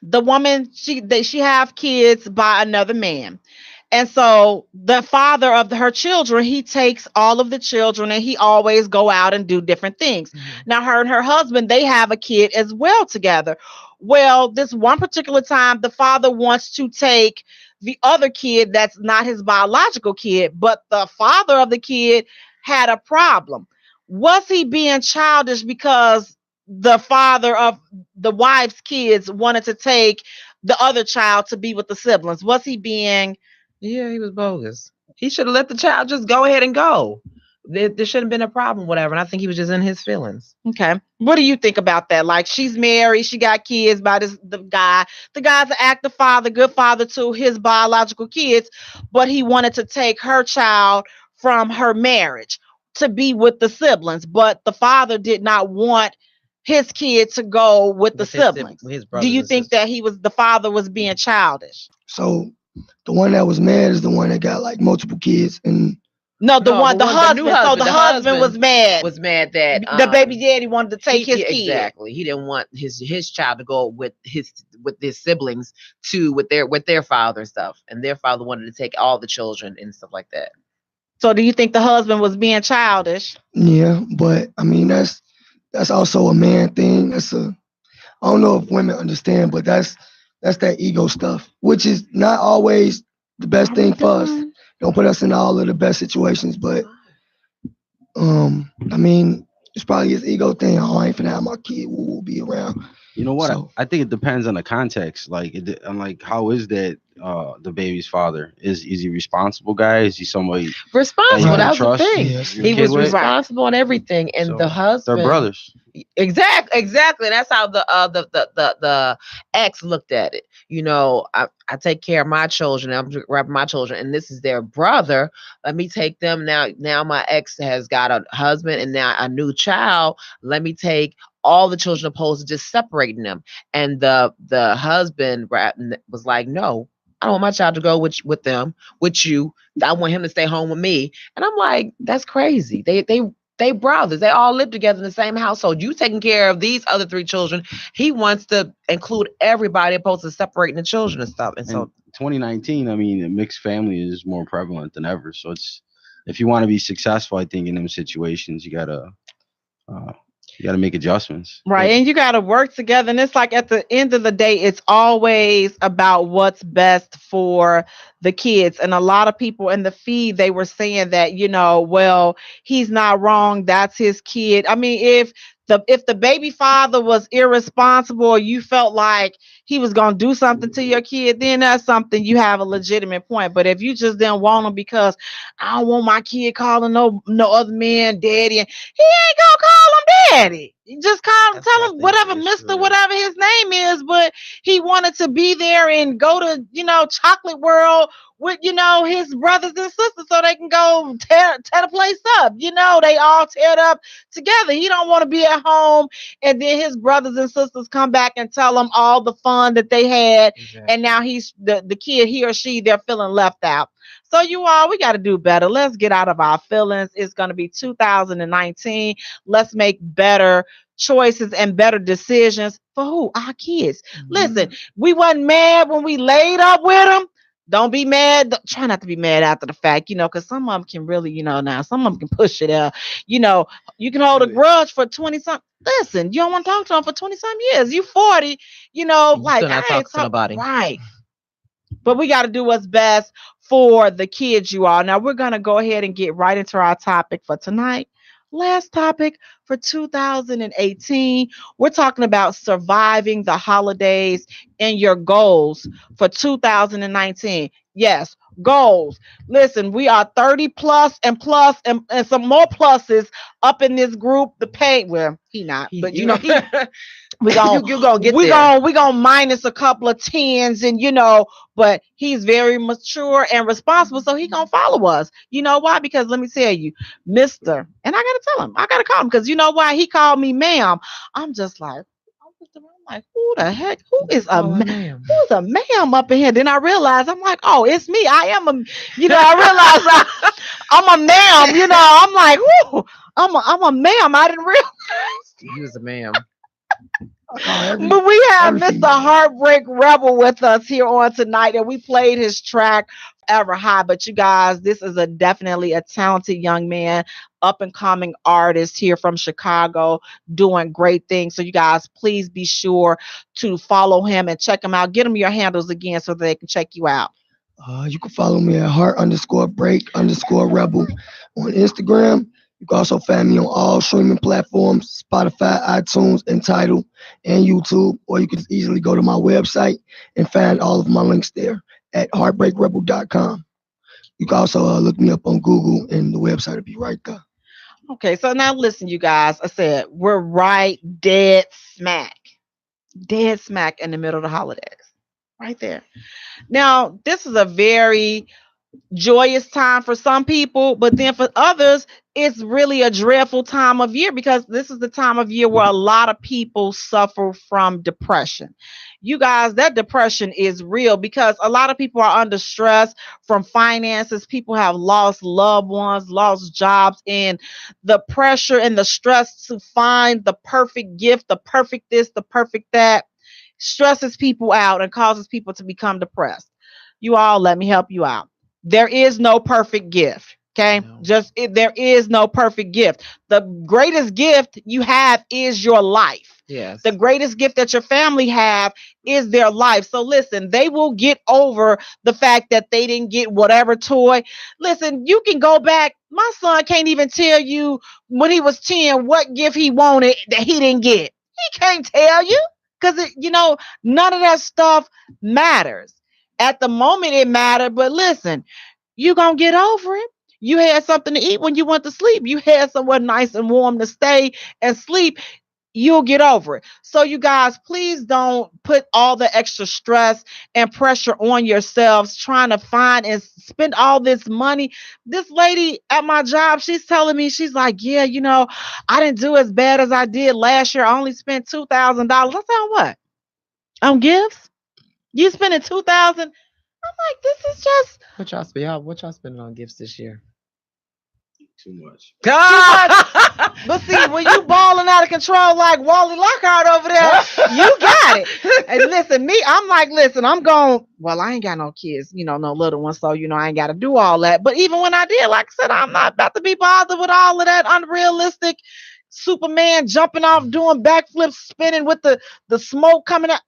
The woman, she have kids by another man. And so the father of her children, he takes all of the children and he always go out and do different things. Mm-hmm. Now, her and her husband, they have a kid as well together. Well, this one particular time, the father wants to take the other kid that's not his biological kid, but the father of the kid had a problem. Was he being childish because the father of the wife's kids wanted to take the other child to be with the siblings? Was he being... Yeah, he was bogus. He should have let the child just go ahead and go. There shouldn't have been a problem, whatever. And I think he was just in his feelings. Okay. What do you think about that? Like, she's married, she got kids by the guy. The guy's an active father, good father to his biological kids, but he wanted to take her child from her marriage to be with the siblings. But the father did not want his kid to go with the siblings. Do you think that the father was being childish? So the one that was mad is the one that got like multiple kids and the husband. So the husband was mad. Was mad that the baby daddy wanted to take his kid. Exactly. He didn't want his child to go with his siblings with their father and stuff. And their father wanted to take all the children and stuff like that. So do you think the husband was being childish? Yeah, but I mean that's also a man thing. I don't know if women understand, but that's that ego stuff, which is not always the best thing for us. Don't put us in all of the best situations, but I mean, it's probably his ego thing. Oh, I ain't finna have my kid will be around. You know what? So, I think it depends on the context. Like, I'm like, how is that the baby's father? Is he responsible guy? Is he somebody responsible? That was the thing. Yes. He was responsible on everything, and so, the husband. They're brothers. Exactly. That's how the ex looked at it. I take care of my children. I'm grabbing my children, and this is their brother. Let me take them now. Now my ex has got a husband and now a new child. Let me take all the children opposed to just separating them. And the husband was like, no, I don't want my child to go with them, with you. I want him to stay home with me. And I'm like, that's crazy. They brothers. They all live together in the same household. You taking care of these other 3 children. He wants to include everybody opposed to separating the children and stuff. And so 2019, I mean, a mixed family is more prevalent than ever. So if you want to be successful, I think in them situations, you gotta make adjustments. Right. And you got to work together. And it's like at the end of the day, it's always about what's best for the kids. And a lot of people in the feed, they were saying that, well, he's not wrong. That's his kid. I mean, if the baby father was irresponsible, or you felt like he was gonna do something to your kid, then that's something you have a legitimate point. But if you just didn't want him because I don't want my kid calling no other man daddy, and he ain't gonna call him daddy. You just tell him whatever, Mr. whatever his name is, but he wanted to be there and go to, Chocolate World with, his brothers and sisters so they can go tear the place up. They all tear it up together. He don't want to be at home and then his brothers and sisters come back and tell him all the fun that they had. Exactly. And now he's the kid, he or she, they're feeling left out. So we got to do better. Let's get out of our feelings. It's going to be 2019. Let's make better choices and better decisions for who? Our kids. Mm-hmm. Listen, we wasn't mad when we laid up with them. Don't be mad. Try not to be mad after the fact, because some of them can really, now some of them can push it out. You can hold a grudge for 20-something. Listen, you don't want to talk to them for 20-some years. You 40, like I ain't talking nobody. Right. But we got to do what's best for the kids, you all. Now we're going to go ahead and get right into our topic for tonight. Last topic for 2018. We're talking about surviving the holidays and your goals for 2019. Yes, goals. Listen, we are 30 plus and some more pluses up in this group. The pay, well, he not, but he we gonna minus a couple of tens, and but he's very mature and responsible, so he gonna follow us. You know why? Because let me tell you, Mr. And I gotta tell him, I gotta call him, because you know why? He called me ma'am. I'm just like, who the heck? Who is a ma'am? Who's a ma'am up in here? Then I realized, I'm like, oh, it's me. I am a, I realized I'm a ma'am. I'm like, whoo, I'm a ma'am. I didn't realize he was a ma'am. But we have Mr. Heartbreak Rebel with us here on tonight, and we played his track Ever High. But you guys, this is definitely a talented young man, up and coming artist here from Chicago, doing great things. So you guys, please be sure to follow him and check him out. Get him your handles again so that they can check you out. You can follow me at heart_break_rebel on Instagram. You can also find me on all streaming platforms, Spotify, iTunes, and Tidal, and YouTube. Or you can easily go to my website and find all of my links there at heartbreakrebel.com. You can also look me up on Google, and the website will be right there. Okay, so now listen, you guys. I said we're right dead smack in the middle of the holidays. Right there. Now, this is a very joyous time for some people, but then for others, it's really a dreadful time of year, because this is the time of year where a lot of people suffer from depression. You guys, that depression is real, because a lot of people are under stress from finances. People have lost loved ones, lost jobs, and the pressure and the stress to find the perfect gift, the perfect this, the perfect that, stresses people out and causes people to become depressed. You all, let me help you out. There is no perfect gift. Okay. No. There is no perfect gift. The greatest gift you have is your life. Yes. The greatest gift that your family have is their life. So listen, they will get over the fact that they didn't get whatever toy. Listen, you can go back. My son can't even tell you when he was 10 what gift he wanted that he didn't get. He can't tell you, because none of that stuff matters. At the moment it mattered, but listen, you're going to get over it. You had something to eat when you went to sleep. You had somewhere nice and warm to stay and sleep. You'll get over it. So you guys, please don't put all the extra stress and pressure on yourselves trying to find and spend all this money. This lady at my job, she's telling me, she's like, yeah, I didn't do as bad as I did last year. I only spent $2,000. I said, what? On gifts? You spending $2,000? I'm like, this is just. What y'all spending on gifts this year? Too much. But see, when you balling out of control like Wally Lockhart over there, you got it. And listen, I'm going, well, I ain't got no kids, no little ones. So, I ain't got to do all that. But even when I did, like I said, I'm not about to be bothered with all of that unrealistic Superman jumping off, doing backflips, spinning with the smoke coming out.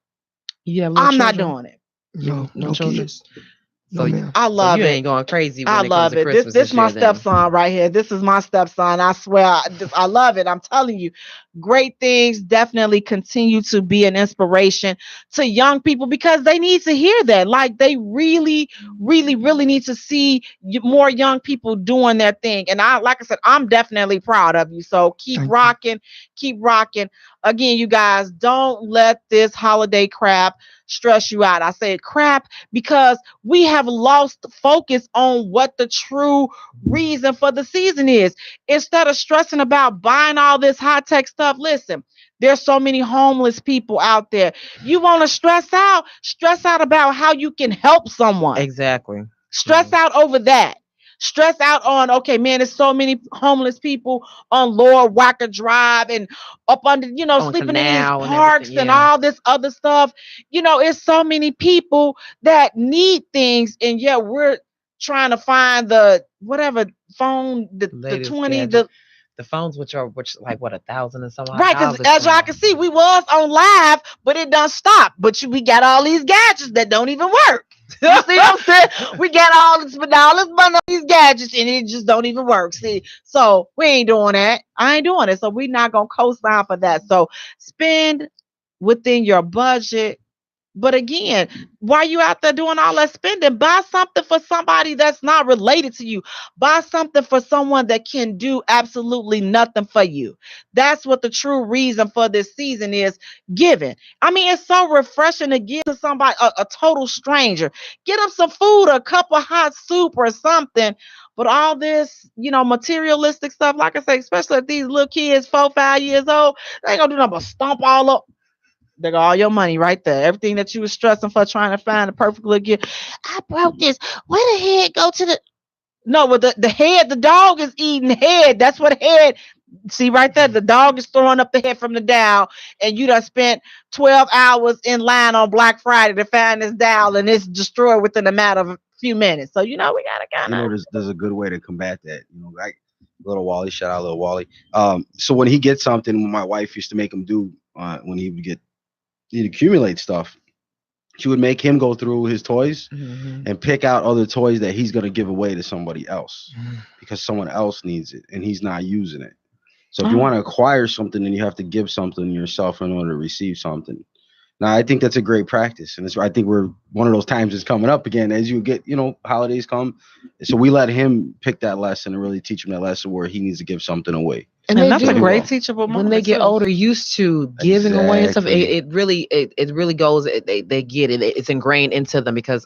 Yeah, I'm not doing it. No children. No, ma'am. I love you it. ain't going crazy when I it comes love to it. Christmas This my year, then. stepson right here. This is my stepson. I swear, I love it. I'm telling you, great things definitely continue to be an inspiration to young people because they need to hear that. Like they really, really, really need to see more young people doing their thing. And like I said, I'm definitely proud of you. So keep Thank you. rocking, keep rocking. Again, you guys, don't let this holiday crap stress you out. I say crap because we have lost focus on what the true reason for the season is. Instead of stressing about buying all this high tech stuff, listen, there's so many homeless people out there. You want to stress out about how you can help someone. Exactly. Stress out over that. Stress out on, okay, man, there's so many homeless people on Lower Wacker Drive and up under, On sleeping in these Canal and parks everything, and yeah. all this other stuff. It's so many people that need things, and yet we're trying to find the whatever phone, the Latest 20, gadget. The phones, which like what, $1,000 and some odd right, because dollars as y'all now. can see, we was on live, but it done stopped. But we got all these gadgets that don't even work. You see what I'm saying? We got all this money on these gadgets and it just don't even work. See, so we ain't doing that. I ain't doing it. So we're not gonna co-sign for that. So spend within your budget. But again, while you out there doing all that spending, buy something for somebody that's not related to you. Buy something for someone that can do absolutely nothing for you. That's what the true reason for this season is, giving. I mean, it's so refreshing to give to somebody, a total stranger. Get them some food, a cup of hot soup or something. But all this, materialistic stuff, like I say, especially if these little kids, 4, 5 years old, they ain't gonna do nothing but stomp all up. They got all your money right there. Everything that you was stressing for trying to find a perfect little gift. I broke this. Where the head go to the? No, but the head, the dog is eating head. That's what head. See right there, the dog is throwing up the head from the doll, and you done spent 12 hours in line on Black Friday to find this doll, and it's destroyed within a matter of a few minutes. So we gotta kind of. There's a good way to combat that. Like little Wally, shout out little Wally. So when he gets something, my wife used to make him do when he'd accumulate stuff. She would make him go through his toys and pick out other toys that he's gonna give away to somebody else because someone else needs it and he's not using it. So if you want to acquire something, then you have to give something yourself in order to receive something. Now, I think that's a great practice. And I think we're one of those times is coming up again as you get, holidays come. So we let him pick that lesson and really teach him that lesson where he needs to give something away. And that's a great well. teachable moment. When they get older, used to giving away and stuff, Exactly. it really goes. They get it. It's ingrained into them because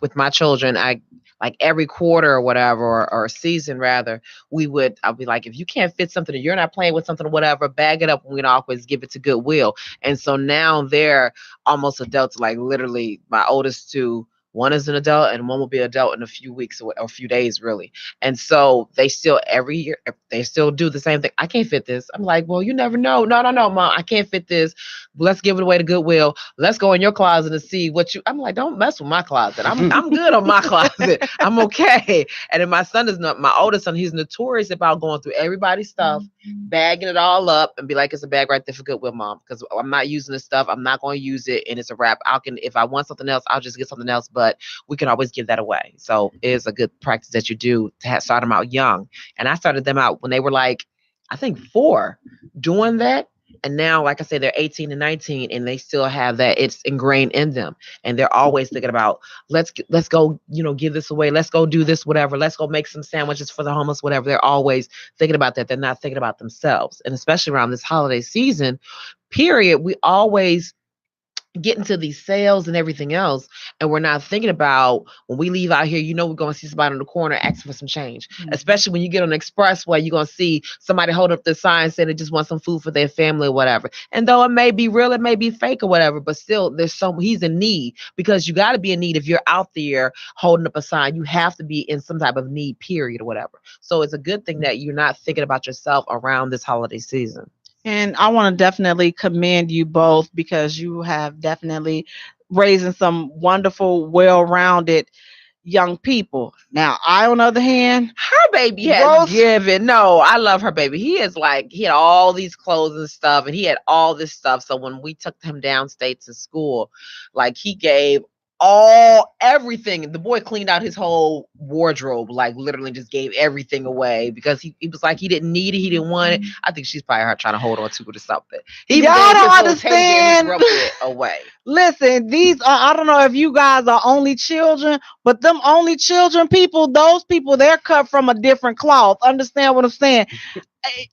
with my children, I like every quarter or whatever or season rather, I'll be like, if you can't fit something or you're not playing with something or whatever, bag it up and we'd always give it to Goodwill. And so now they're almost adults. Like literally, my oldest two. One is an adult and one will be an adult in a few weeks or a few days, really. And so they still every year they still do the same thing. I can't fit this. I'm like, well, you never know. No, Mom, I can't fit this. Let's give it away to Goodwill. Let's go in your closet and see what you. I'm like, don't mess with my closet. I'm good on my closet. I'm okay. And then my son is not my oldest son. He's notorious about going through everybody's stuff, bagging it all up, and be like, it's a bag right there for Goodwill, Mom, because I'm not using this stuff. I'm not going to use it, and it's a wrap. If I want something else, I'll just get something else. But we can always give that away. So it's a good practice that you do to start them out young. And I started them out when they were like, I think 4 doing that. And now, like I said, they're 18 and 19 and they still have that. It's ingrained in them. And they're always thinking about, let's go, give this away. Let's go do this, whatever. Let's go make some sandwiches for the homeless, whatever. They're always thinking about that. They're not thinking about themselves. And especially around this holiday season, period, we always get into these sales and everything else, and we're not thinking about when we leave out here, we're going to see somebody on the corner asking for some change. Especially when you get on the expressway, you're going to see somebody hold up the sign saying they just want some food for their family or whatever. And though it may be real, it may be fake or whatever, but still he's in need, because you got to be in need. If you're out there holding up a sign, you have to be in some type of need, period, or whatever. So it's a good thing that you're not thinking about yourself around this holiday season. And I want to definitely commend you both because you have definitely raising some wonderful, well-rounded young people. Now, on the other hand, her baby has given. No, I love her baby. He had all these clothes and stuff, and he had all this stuff. So when we took him downstate to school, like he gave everything. The boy cleaned out his whole wardrobe, like literally just gave everything away because he was like, he didn't need it, he didn't want it. I think she's probably trying to hold on to it or something. He Y'all gave don't his little teddy bear he understand. grew up with away. Listen, these are, I don't know if you guys are only children, but them only children people, those people, they're cut from a different cloth. Understand what I'm saying?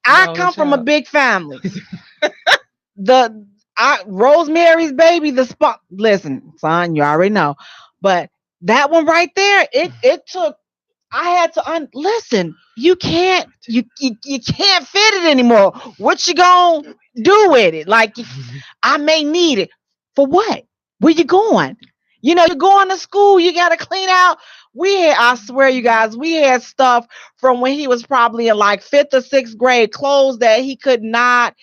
I come from a big family. Rosemary's Baby, the spot. Listen, son, you already know, but that one right there, it took. I had to listen. You can't can't fit it anymore. What you gonna do with it? Like, I may need it for what? Where you going? You know, you're going to school. You got to clean out. I swear, you guys, we had stuff from when he was probably in like 5th or 6th grade, clothes that he could not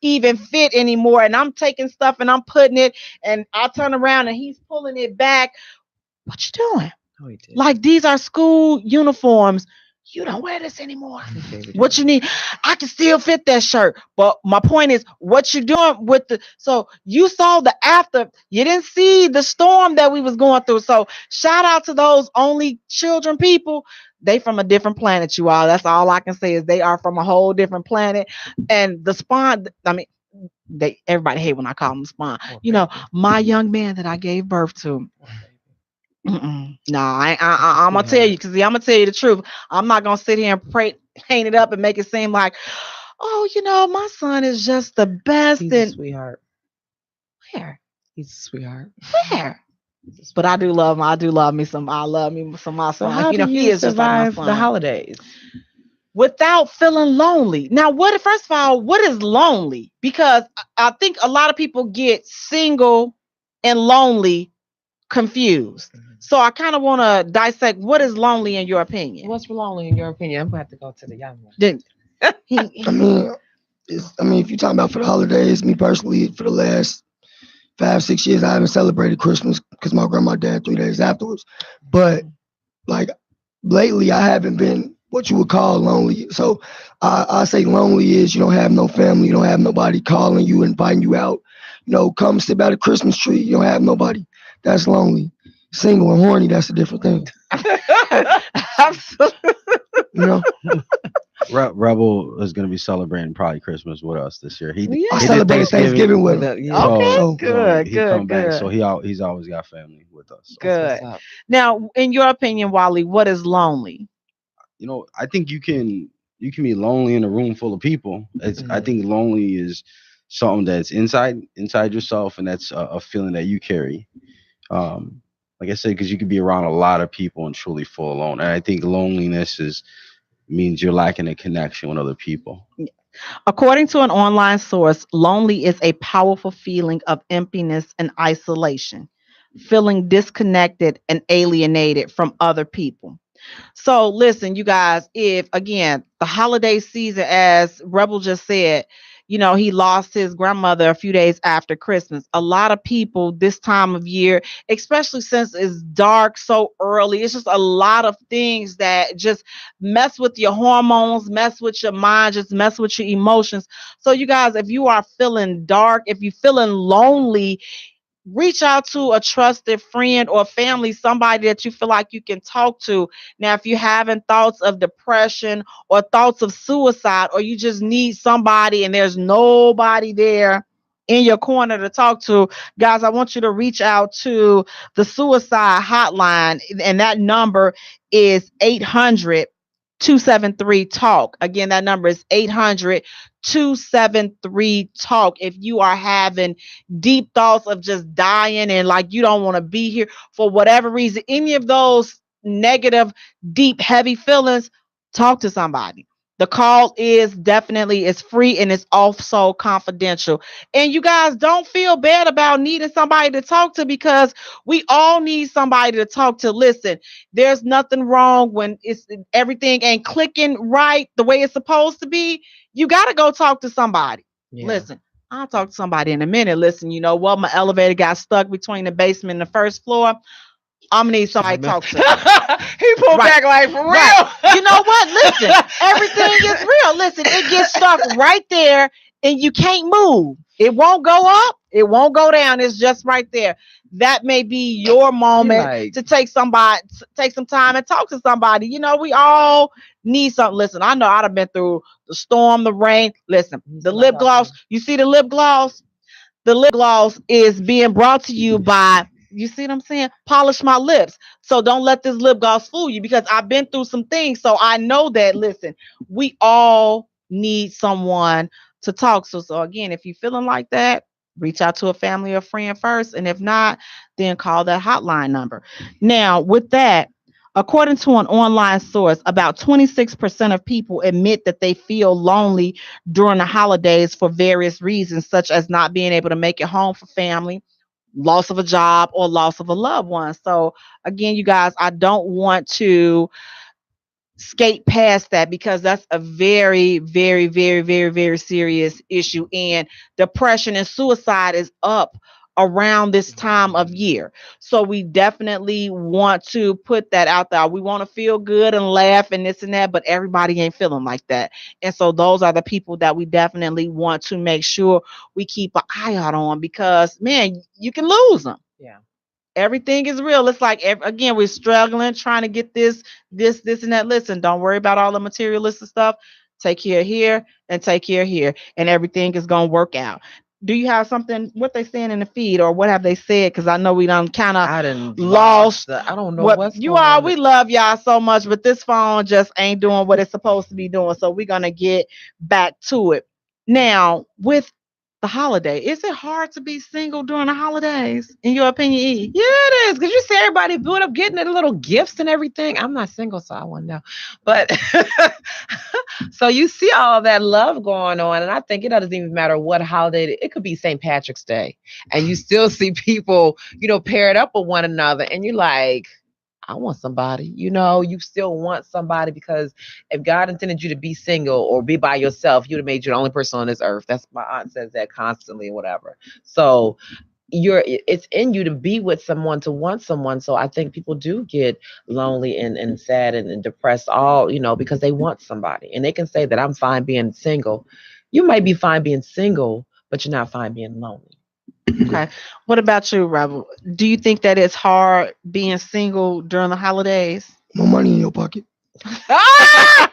even fit anymore. And I'm taking stuff and I'm putting it, and I turn around and he's pulling it back. What you doing? Oh, he did. Like, these are school uniforms. You don't wear this anymore. What you need? I can still fit that shirt. But my point is, what you doing with so you saw the after, you didn't see the storm that we was going through. So shout out to those only children people. They from a different planet, you all. That's all I can say is they are from a whole different planet. And the spawn, I mean, everybody hate when I call them spawn. You know, my young man that I gave birth to. No, I'm gonna tell you, because I'm gonna tell you the truth. I'm not gonna sit here and paint it up and make it seem like, oh, you know, my son is just the best. He's a sweetheart. Where? He's a sweetheart. Where? But I love me some my son. So how you know, do he you is just like my survive son. the holidays without feeling lonely? Now, first of all, what is lonely? Because I think a lot of people get single and lonely confused. So I kind of want to dissect what is lonely in your opinion. What's lonely in your opinion? I'm gonna have to go to the young one. I mean, if you're talking about for the holidays, me personally, for the last 5-6 years, I haven't celebrated Christmas because my grandma died 3 days afterwards. But like lately, I haven't been what you would call lonely. So I say lonely is you don't have no family, you don't have nobody calling you, inviting you out. You know, come sit by the Christmas tree. You don't have nobody. That's lonely. Single and horny, that's a different thing. Absolutely. You know? Rebel is going to be celebrating probably Christmas with us this year. He celebrated Thanksgiving with him. Okay, good. Back, so he's always got family with us. So. Good. Now, in your opinion, Wally, what is lonely? You know, I think you can be lonely in a room full of people. I think lonely is something that's inside yourself, and that's a feeling that you carry. Like I said, because you could be around a lot of people and truly feel alone. And I think loneliness means you're lacking a connection with other people. According to an online source, lonely is a powerful feeling of emptiness and isolation, feeling disconnected and alienated from other people. So listen, you guys, if again, the holiday season, as Rebel just said, you know, he lost his grandmother a few days after Christmas. A lot of people this time of year, especially since it's dark so early, it's just a lot of things that just mess with your hormones, mess with your mind, just mess with your emotions. So you guys, if you are feeling dark, if you're feeling lonely, reach out to a trusted friend or family, somebody that you feel like you can talk to. Now, if you're having thoughts of depression or thoughts of suicide, or you just need somebody and there's nobody there in your corner to talk to, guys, I want you to reach out to the suicide hotline. And that number is 800-273-TALK. Again, that number is 800-273-TALK. If you are having deep thoughts of just dying and like you don't want to be here for whatever reason, any of those negative, deep, heavy feelings, talk to somebody. The call is free and it's also confidential. And you guys, don't feel bad about needing somebody to talk to, because we all need somebody to talk to. Listen, there's nothing wrong when everything ain't clicking right the way it's supposed to be. You got to go talk to somebody. Yeah. Listen, I'll talk to somebody in a minute. Listen, you know what? My elevator got stuck between the basement and the first floor. I'm gonna need somebody to talk to. He pulled back like, for real. Right. You know what? Listen, everything is real. Listen, it gets stuck right there and you can't move. It won't go up. It won't go down. It's just right there. That may be your moment to take some time and talk to somebody. You know, we all need something. Listen, I know I'd have been through the storm, the rain. Listen, the lip gloss. You see the lip gloss? The lip gloss is being brought to you by, you see what I'm saying? Polish My Lips. So don't let this lip gloss fool you, because I've been through some things. So I know that, listen, we all need someone to talk to. So again, if you're feeling like that, reach out to a family or friend first. And if not, then call that hotline number. Now, with that, according to an online source, about 26% of people admit that they feel lonely during the holidays for various reasons, such as not being able to make it home for family, loss of a job, or loss of a loved one. So again, you guys, I don't want to skate past that, because that's a very, very, very, very, very serious issue. And depression and suicide is up around this time of year. So we definitely want to put that out there. We want to feel good and laugh and this and that, but everybody ain't feeling like that. And so those are the people that we definitely want to make sure we keep an eye out on, because man, you can lose them. Yeah. Everything is real. It's like, again, we're struggling, trying to get this, and that. Listen, don't worry about all the materialistic stuff. Take care here and take care here, and everything is going to work out. Do you have something, what they saying in the feed, or what have they said? Because I know we done kind of lost. I don't know what's you going are. on. We love y'all so much, but this phone just ain't doing what it's supposed to be doing. So we're going to get back to it. Now, with the holiday, is it hard to be single during the holidays, in your opinion, E? Yeah, it is. Because you see everybody doing up, getting the little gifts and everything. I'm not single, so I wouldn't know. But so you see all that love going on. And I think it doesn't even matter what holiday. It could be St. Patrick's Day. And you still see people, paired up with one another. And you're like, I want somebody. You still want somebody, because if God intended you to be single or be by yourself, you'd have made you the only person on this earth. That's, my aunt says that constantly or whatever. So it's in you to be with someone, to want someone. So I think people do get lonely and sad and depressed, all, because they want somebody. And they can say that I'm fine being single. You might be fine being single, but you're not fine being lonely. Okay. What about you, Rebel? Do you think that it's hard being single during the holidays? No money in your pocket. I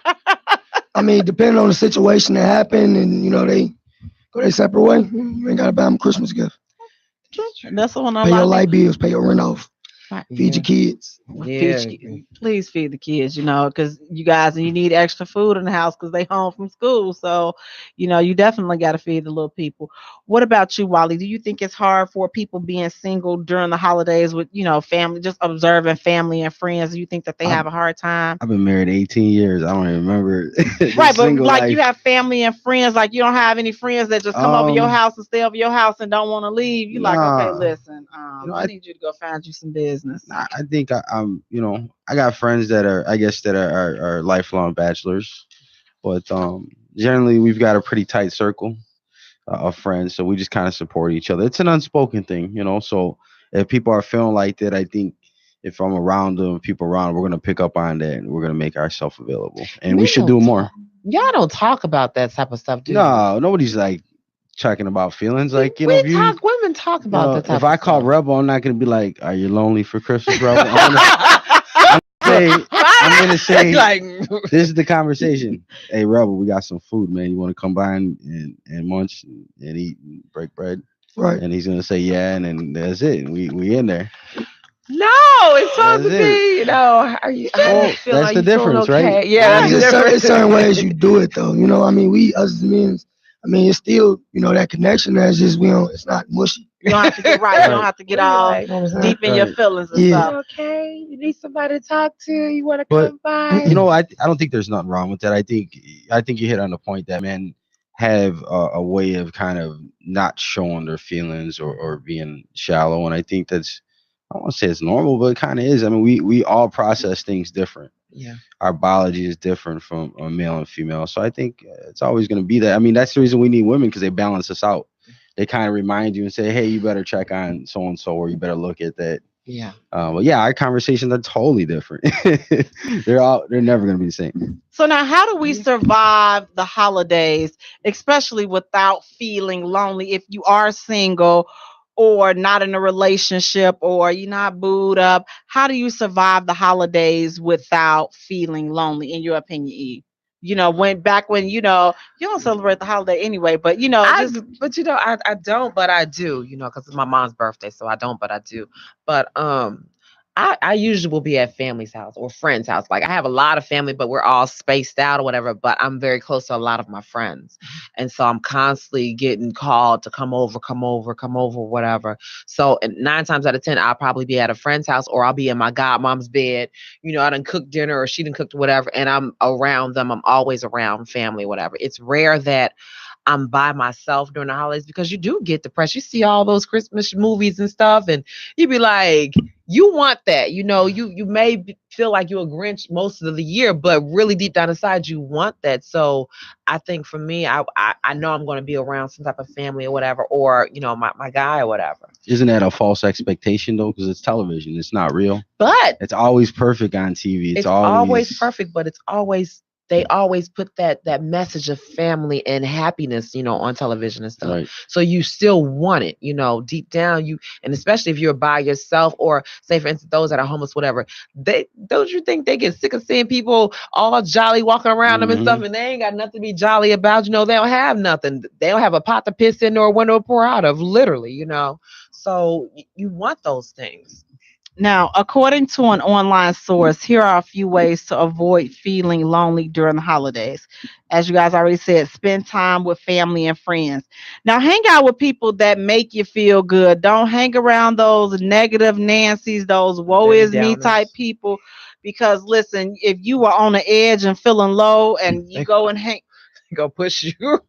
mean, depending on the situation that happened, and they go their separate way, you ain't gotta buy them a Christmas gift. That's the one. Pay your light bills, pay your rent off, feed your kids. Please feed the kids, because you guys, you need extra food in the house because they home from school. So, you definitely got to feed the little people. What about you, Wally? Do you think it's hard for people being single during the holidays with, family, just observing family and friends? Do you think that they have a hard time? I've been married 18 years. I don't even remember. Right, but like life. You have family and friends, like you don't have any friends that just come over your house and stay over your house and don't want to leave. You like, okay, listen, I need you to go find you some business. I think I'm, I got friends that are lifelong bachelors, but generally we've got a pretty tight circle of friends, so we just kind of support each other. It's an unspoken thing, so if people are feeling like that, I think if I'm around them, people around, we're going to pick up on that and we're going to make ourselves available, and we should do more. Y'all don't talk about that type of stuff, do you? No, nobody's like talking about feelings, like women talk about that type if I of call stuff. Rebel, I'm not going to be like, are you lonely for Christmas, Rebel? I'm gonna say like, this is the conversation. Hey, Rebel, we got some food, man. You want to come by and munch and eat and break bread? Right. And he's gonna say yeah, and then that's it. We in there. No, it's supposed to be, are you? That's like the difference, okay? right? Yeah, there's certain ways you do it, though. I mean, we as men, it's still, that connection. That's just it's not mushy. You don't have to get right. You don't have to get all deep in your feelings and stuff. Okay, you need somebody to talk to. You want to come by? I don't think there's nothing wrong with that. I think you hit on the point that men have a way of kind of not showing their feelings or being shallow, and I think that's, I don't want to say it's normal, but it kind of is. I mean, we all process things different. Yeah. Our biology is different from a male and female, so I think it's always going to be that. I mean, that's the reason we need women, because they balance us out. They kind of remind you and say, hey, you better check on so-and-so, or you better look at that, Yeah. But yeah, our conversations are totally different. They're never gonna be the same. So now, how do we survive the holidays, especially without feeling lonely? If you are single or not in a relationship or you're not booed up, how do you survive the holidays without feeling lonely, in your opinion, E? When you don't celebrate the holiday anyway, but I don't, but I do, because it's my mom's birthday, so I don't, but I do. But I usually will be at family's house or friend's house. Like I have a lot of family, but we're all spaced out or whatever. But I'm very close to a lot of my friends. And so I'm constantly getting called to come over, whatever. So and 9 times out of 10, I'll probably be at a friend's house or I'll be in my godmom's bed. I done cooked dinner or she done cooked whatever. And I'm around them. I'm always around family, whatever. It's rare that I'm by myself during the holidays because you do get depressed. You see all those Christmas movies and stuff, and you be like, you want that. You may feel like you're a Grinch most of the year, but really deep down inside, you want that. So I think for me, I know I'm going to be around some type of family or whatever, or, my guy or whatever. Isn't that a false expectation though? Because it's television. It's not real. But it's always perfect on TV. It's always perfect, but they always put that message of family and happiness, on television and stuff. Right. So you still want it, deep down and especially if you're by yourself or say for instance, those that are homeless, whatever, don't you think they get sick of seeing people all jolly walking around them and stuff and they ain't got nothing to be jolly about, they don't have nothing. They don't have a pot to piss in or a window to pour out of, literally, So you want those things. Now, according to an online source, here are a few ways to avoid feeling lonely during the holidays. As you guys already said, spend time with family and friends. Now, hang out with people that make you feel good. Don't hang around those negative Nancy's, those woe is me type people. Because listen, if you were on the edge and feeling low and you go and go push you.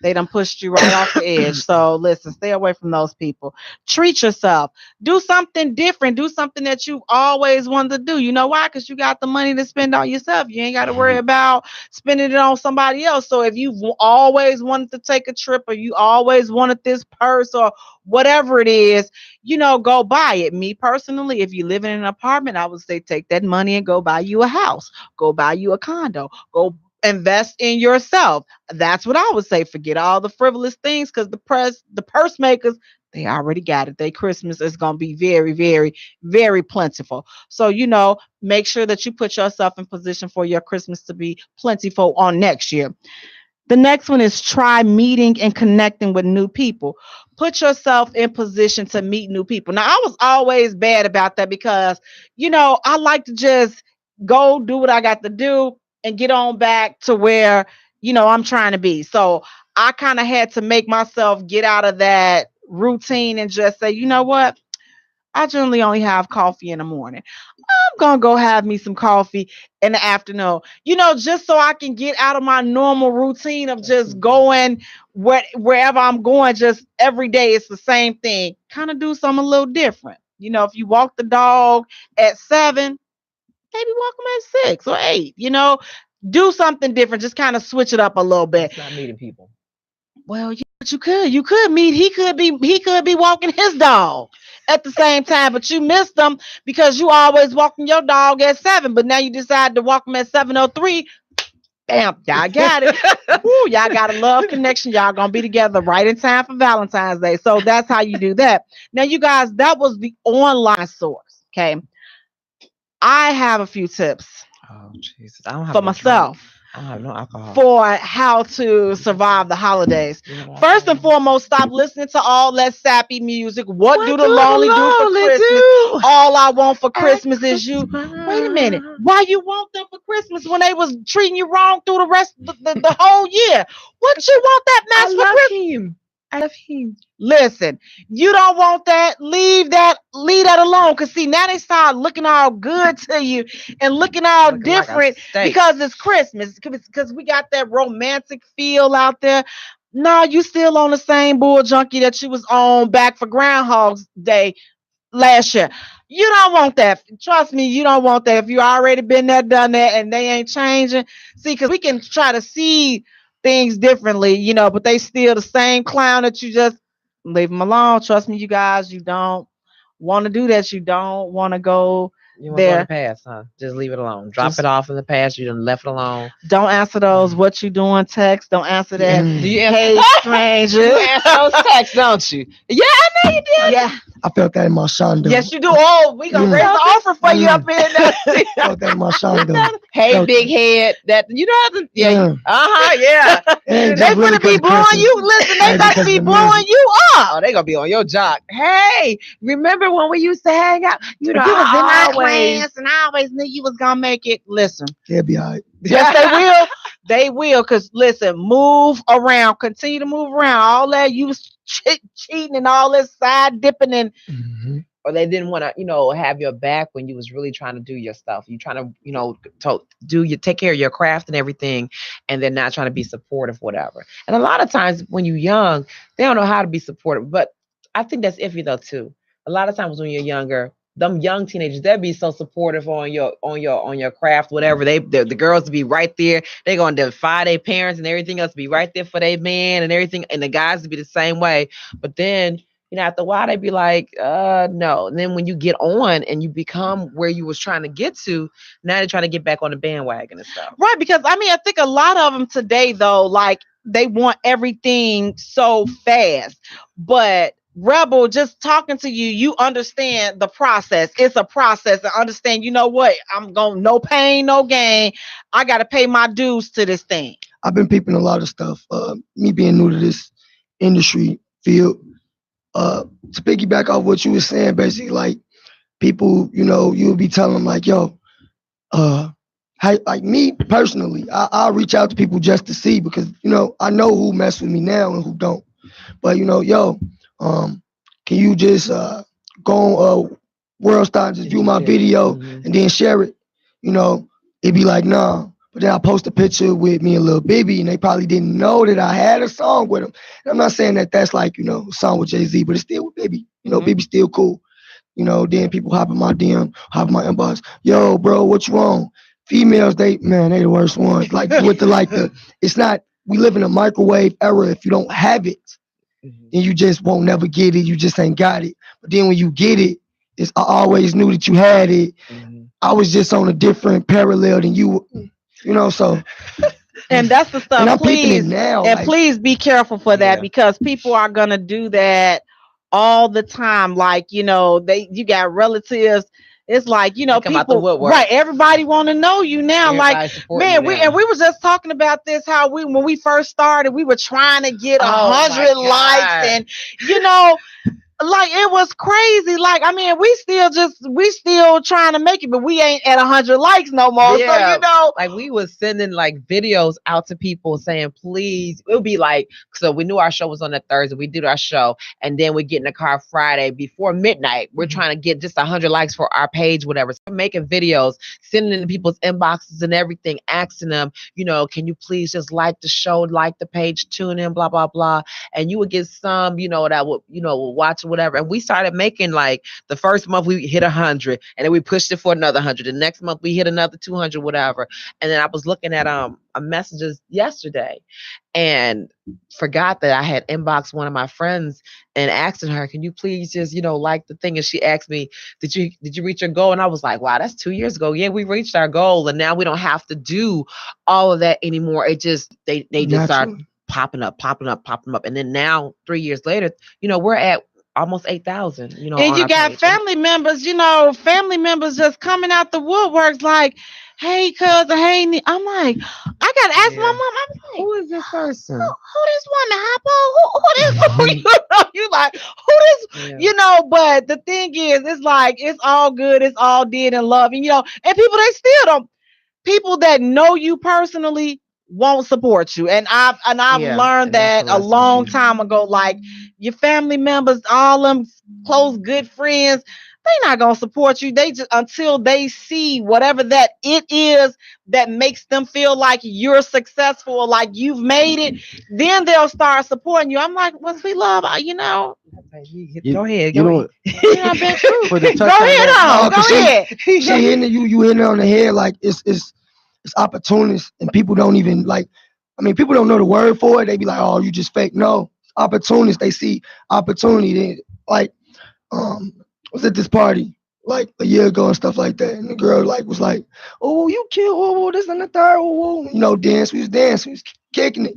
They done pushed you right off the edge. So listen, stay away from those people. Treat yourself. Do something different. Do something that you always wanted to do. You know why? Because you got the money to spend on yourself. You ain't got to worry about spending it on somebody else. So if you've always wanted to take a trip or you always wanted this purse or whatever it is, go buy it. Me personally, if you live in an apartment, I would say take that money and go buy you a house. Go buy you a condo. Go invest in yourself. That's what I would say. Forget all the frivolous things because the purse makers, they already got it. Their Christmas is going to be very, very, very plentiful. So, make sure that you put yourself in position for your Christmas to be plentiful on next year. The next one is try meeting and connecting with new people. Put yourself in position to meet new people. Now, I was always bad about that because, I like to just go do what I got to do and get on back to where, I'm trying to be. So I kind of had to make myself get out of that routine and just say, you know what? I generally only have coffee in the morning. I'm going to go have me some coffee in the afternoon, just so I can get out of my normal routine of just going wherever I'm going, just every day. It's the same thing. Kind of do something a little different. If you walk the dog at 7, maybe walk them at 6 or 8, do something different. Just kind of switch it up a little bit. It's not meeting people. Well, yeah, but you could meet, he could be walking his dog at the same time, but you missed them because you always walking your dog at 7, but now you decide to walk him at 7:03. Bam, y'all got it. Woo, y'all got a love connection. Y'all gonna be together right in time for Valentine's Day. So that's how you do that. Now, you guys, that was the online source. Okay. I have a few tips for myself I don't have no alcohol for how to survive the holidays. First and foremost, stop listening to all that sappy music. What do the lonely do for Christmas? All I want for Christmas is you. Wait a minute. Why you want them for Christmas when they was treating you wrong through the rest of the whole year? What you want that mess for Christmas? I love him. Listen, you don't want that. Leave that alone. Cause see, now they start looking all good to you and looking all different because it's Christmas. Because we got that romantic feel out there. No, you still on the same bull junkie that you was on back for Groundhog's Day last year. You don't want that. Trust me, you don't want that. If you already been there, done that, and they ain't changing. See, because we can try to see things differently, but they still the same clown that you just leave them alone. Trust me, you guys, you don't want to do that. You don't want to go You want to go in there. the past, huh? Just leave it alone. Drop Just it off in the past. You done left it alone. don't answer those. What you doing? Text. Don't answer that. Do you Hey, answer? stranger. You answer those texts, don't you? Yeah, I know you did. Yeah. I felt that in my shondo. Yes, you do. Oh, we gonna raise the offer for you up in there. I felt that in my shondo. Hey, Felt big head. That you know how to. Yeah. Yeah. Yeah. It ain't They just really gonna be 'cause blowing Christmas. you. Listen, they Ain't gonna because be of the blowing music. you up. Oh, they gonna be on your jock. Hey, remember when we used to hang out? You know, You was in I our always. class, and I always knew you was gonna make it. Listen, They'll be all right. yes, they will. They will, cause listen, move around, continue to move around. All that you was cheating and all this side dipping and Or they didn't want to, have your back when you was really trying to do your stuff. You trying to, take care of your craft and everything, and they're not trying to be supportive, whatever. And a lot of times when you're young, they don't know how to be supportive. But I think that's iffy though too. A lot of times when you're younger, them young teenagers, they'll be so supportive on your craft, whatever. The girls will be right there. They're gonna defy their parents and everything else, be right there for their man and everything, and the guys will be the same way. But then after a while, they'd be like, no. And then when you get on and you become where you was trying to get to, now they're trying to get back on the bandwagon and stuff. right. Because I mean, I think a lot of them today, though, like they want everything so fast. But Rebel, just talking to you, you understand the process. It's a process, and understand. You know what? I'm going no pain, no gain. I got to pay my dues to this thing. I've been peeping a lot of stuff. Me being new to this industry field. To piggyback off what you were saying, basically, like people, you'll be telling them like, yo, like me personally, I'll reach out to people just to see because, I know who mess with me now and who don't. But, can you just go on World Star and just view my video and then share it? It'd be like, nah. But then I post a picture with me and Lil Baby, and they probably didn't know that I had a song with him. And I'm not saying that that's like, a song with Jay-Z, but it's still with Baby. Baby's still cool. Then people hop in my DM, hop in my inbox. Yo, bro, what you on? Females, they the worst ones. Like it's not, we live in a microwave era. If you don't have it, then you just won't never get it. You just ain't got it. But then when you get it, I always knew that you had it. I was just on a different parallel than you. So and that's the stuff. And I'm peeping Please, it now, and please be careful for that because people are gonna do that all the time. Like you got relatives. It's like people, right? Everybody want to know you now. Like man, we were just talking about this. How when we first started, we were trying to get 100 likes, and like it was crazy. Like I mean, we still trying to make it, but we ain't at 100 likes no more. Yeah. So like we was sending like videos out to people saying, please. It would be like, so we knew our show was on a Thursday. We did our show, and then we get in the car Friday before midnight. We're trying to get just 100 likes for our page, whatever. So making videos, sending in people's inboxes and everything, asking them, can you please just like the show, like the page, tune in, blah blah blah. And you would get some, that would will watch whatever. And we started making like the first month we hit 100, and then we pushed it for another 100. The next month we hit another 200, whatever. And then I was looking at messages yesterday and forgot that I had inboxed one of my friends and asking her, can you please just like the thing? And she asked me, did you reach your goal? And I was like, wow, that's 2 years ago. Yeah, we reached our goal, and now we don't have to do all of that anymore. It just they just start popping up, and then now 3 years later, we're at almost 8,000. And you got family members, family members just coming out the woodworks like, hey, cousin, hey, I'm like, I gotta ask my mom. I'm like, who is this person? Who this woman? Who this? You like, who this? Yeah. But the thing is, it's like it's all good, it's all did in love, and and people they still don't. People that know you personally won't support you, and I've learned that a long time ago. Like your family members, all them close good friends, they not gonna support you. They just until they see whatever that it is that makes them feel like you're successful or like you've made it, then they'll start supporting you. I'm like, well, sweet love, Go ahead. Go ahead. For the Go ahead. She hitting you hitting it on the head. Like it's opportunists, and people don't even people don't know the word for it. They be like, oh, you just fake. No, opportunists. They see opportunity. They, was at this party like a year ago and stuff like that. And the girl like was like, "Oh, you killed, oh, this and the third, oh, you know, dance. We was dancing, we was kicking it."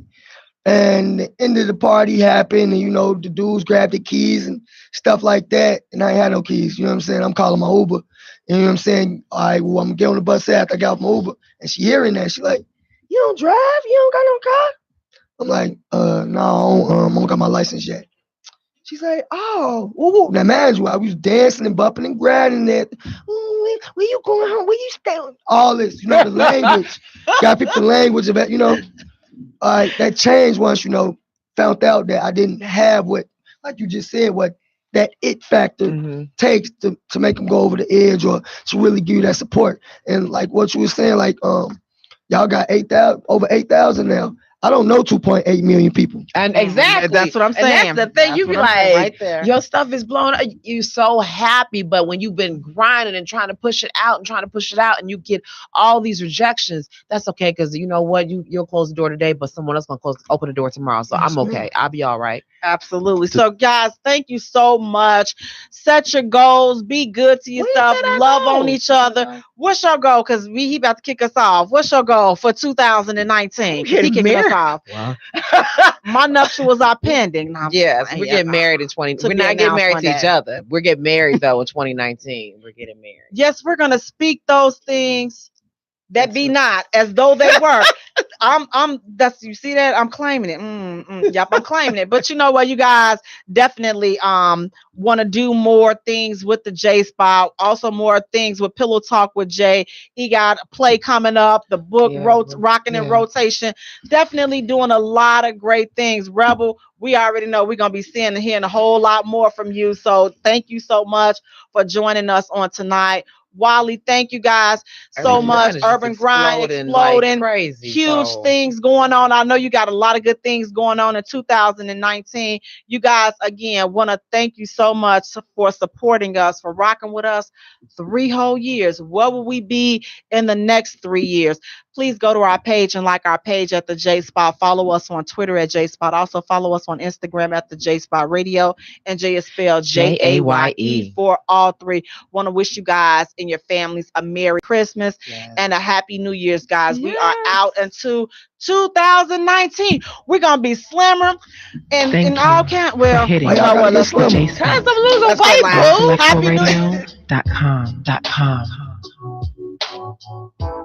And the end of the party happened, and you know, the dudes grabbed the keys and stuff like that. And I ain't had no keys, you know what I'm saying? I'm calling my Uber. And you know what I'm saying? All right, well, I'm gonna get on the bus after I got off my Uber. And she hearing that, she like, "You don't drive? You don't got no car?" I'm like, no, I don't got my license yet. She's like, "Oh, woo." Now, mind you, I was dancing and bumping and grinding that. "Oh, where you going home? Where you staying?" All this, you know, the language. Got people the language about, you know. That changed once, you know, found out that I didn't have what, like you just said, what that it factor takes to make them go over the edge or to really give you that support. And like what you were saying, like, y'all got 8,000, over 8,000 now. I don't know 2.8 million people. And exactly. That's what I'm saying. And that's the thing. That's You be what I'm saying like, right there. your stuff is blown up. You're so happy. But when you've been grinding and trying to push it out and you get all these rejections, that's okay. Because you know what? You'll close the door today, but someone else going to open the door tomorrow. So I'm okay. I'll be all right. Absolutely. So, guys, thank you so much. Set your goals. Be good to yourself. Love on each other. What's your goal? Because he about to kick us off. What's your goal for 2019? He kicking us off. Wow. My nuptials are pending. No, Yes, we're getting married in 20. We're not getting married to each other. We're getting married though in 2019. We're getting married. Yes, we're gonna speak those things that be not as though they were. That's, you see that? I'm claiming it. Yep, I'm claiming it. But you know what, you guys definitely want to do more things with the J Spot. Also more things with Pillow Talk with Jay. He got a play coming up, the book Rocking in Rotation. Definitely doing a lot of great things. Rebel, we already know we're gonna be seeing and hearing a whole lot more from you. So thank you so much for joining us on tonight. Wally, thank you guys so much. Urban Grind exploding, like crazy, huge things going on. I know you got a lot of good things going on in 2019. You guys, again, want to thank you so much for supporting us, for rocking with us 3 whole years. What will we be in the next 3 years? Please go to our page and like our page at the J Spot. Follow us on Twitter at J Spot. Also follow us on Instagram at the J Spot Radio. And Jay is spelled Jaye for all 3. Want to wish you guys and your families a Merry Christmas and a Happy New Year's, guys. We are out into 2019. We're gonna be slimmer and all can't. Well, you know what? Let's go. Losing weight, boo. Happy New Year. IntellectualRadio.com.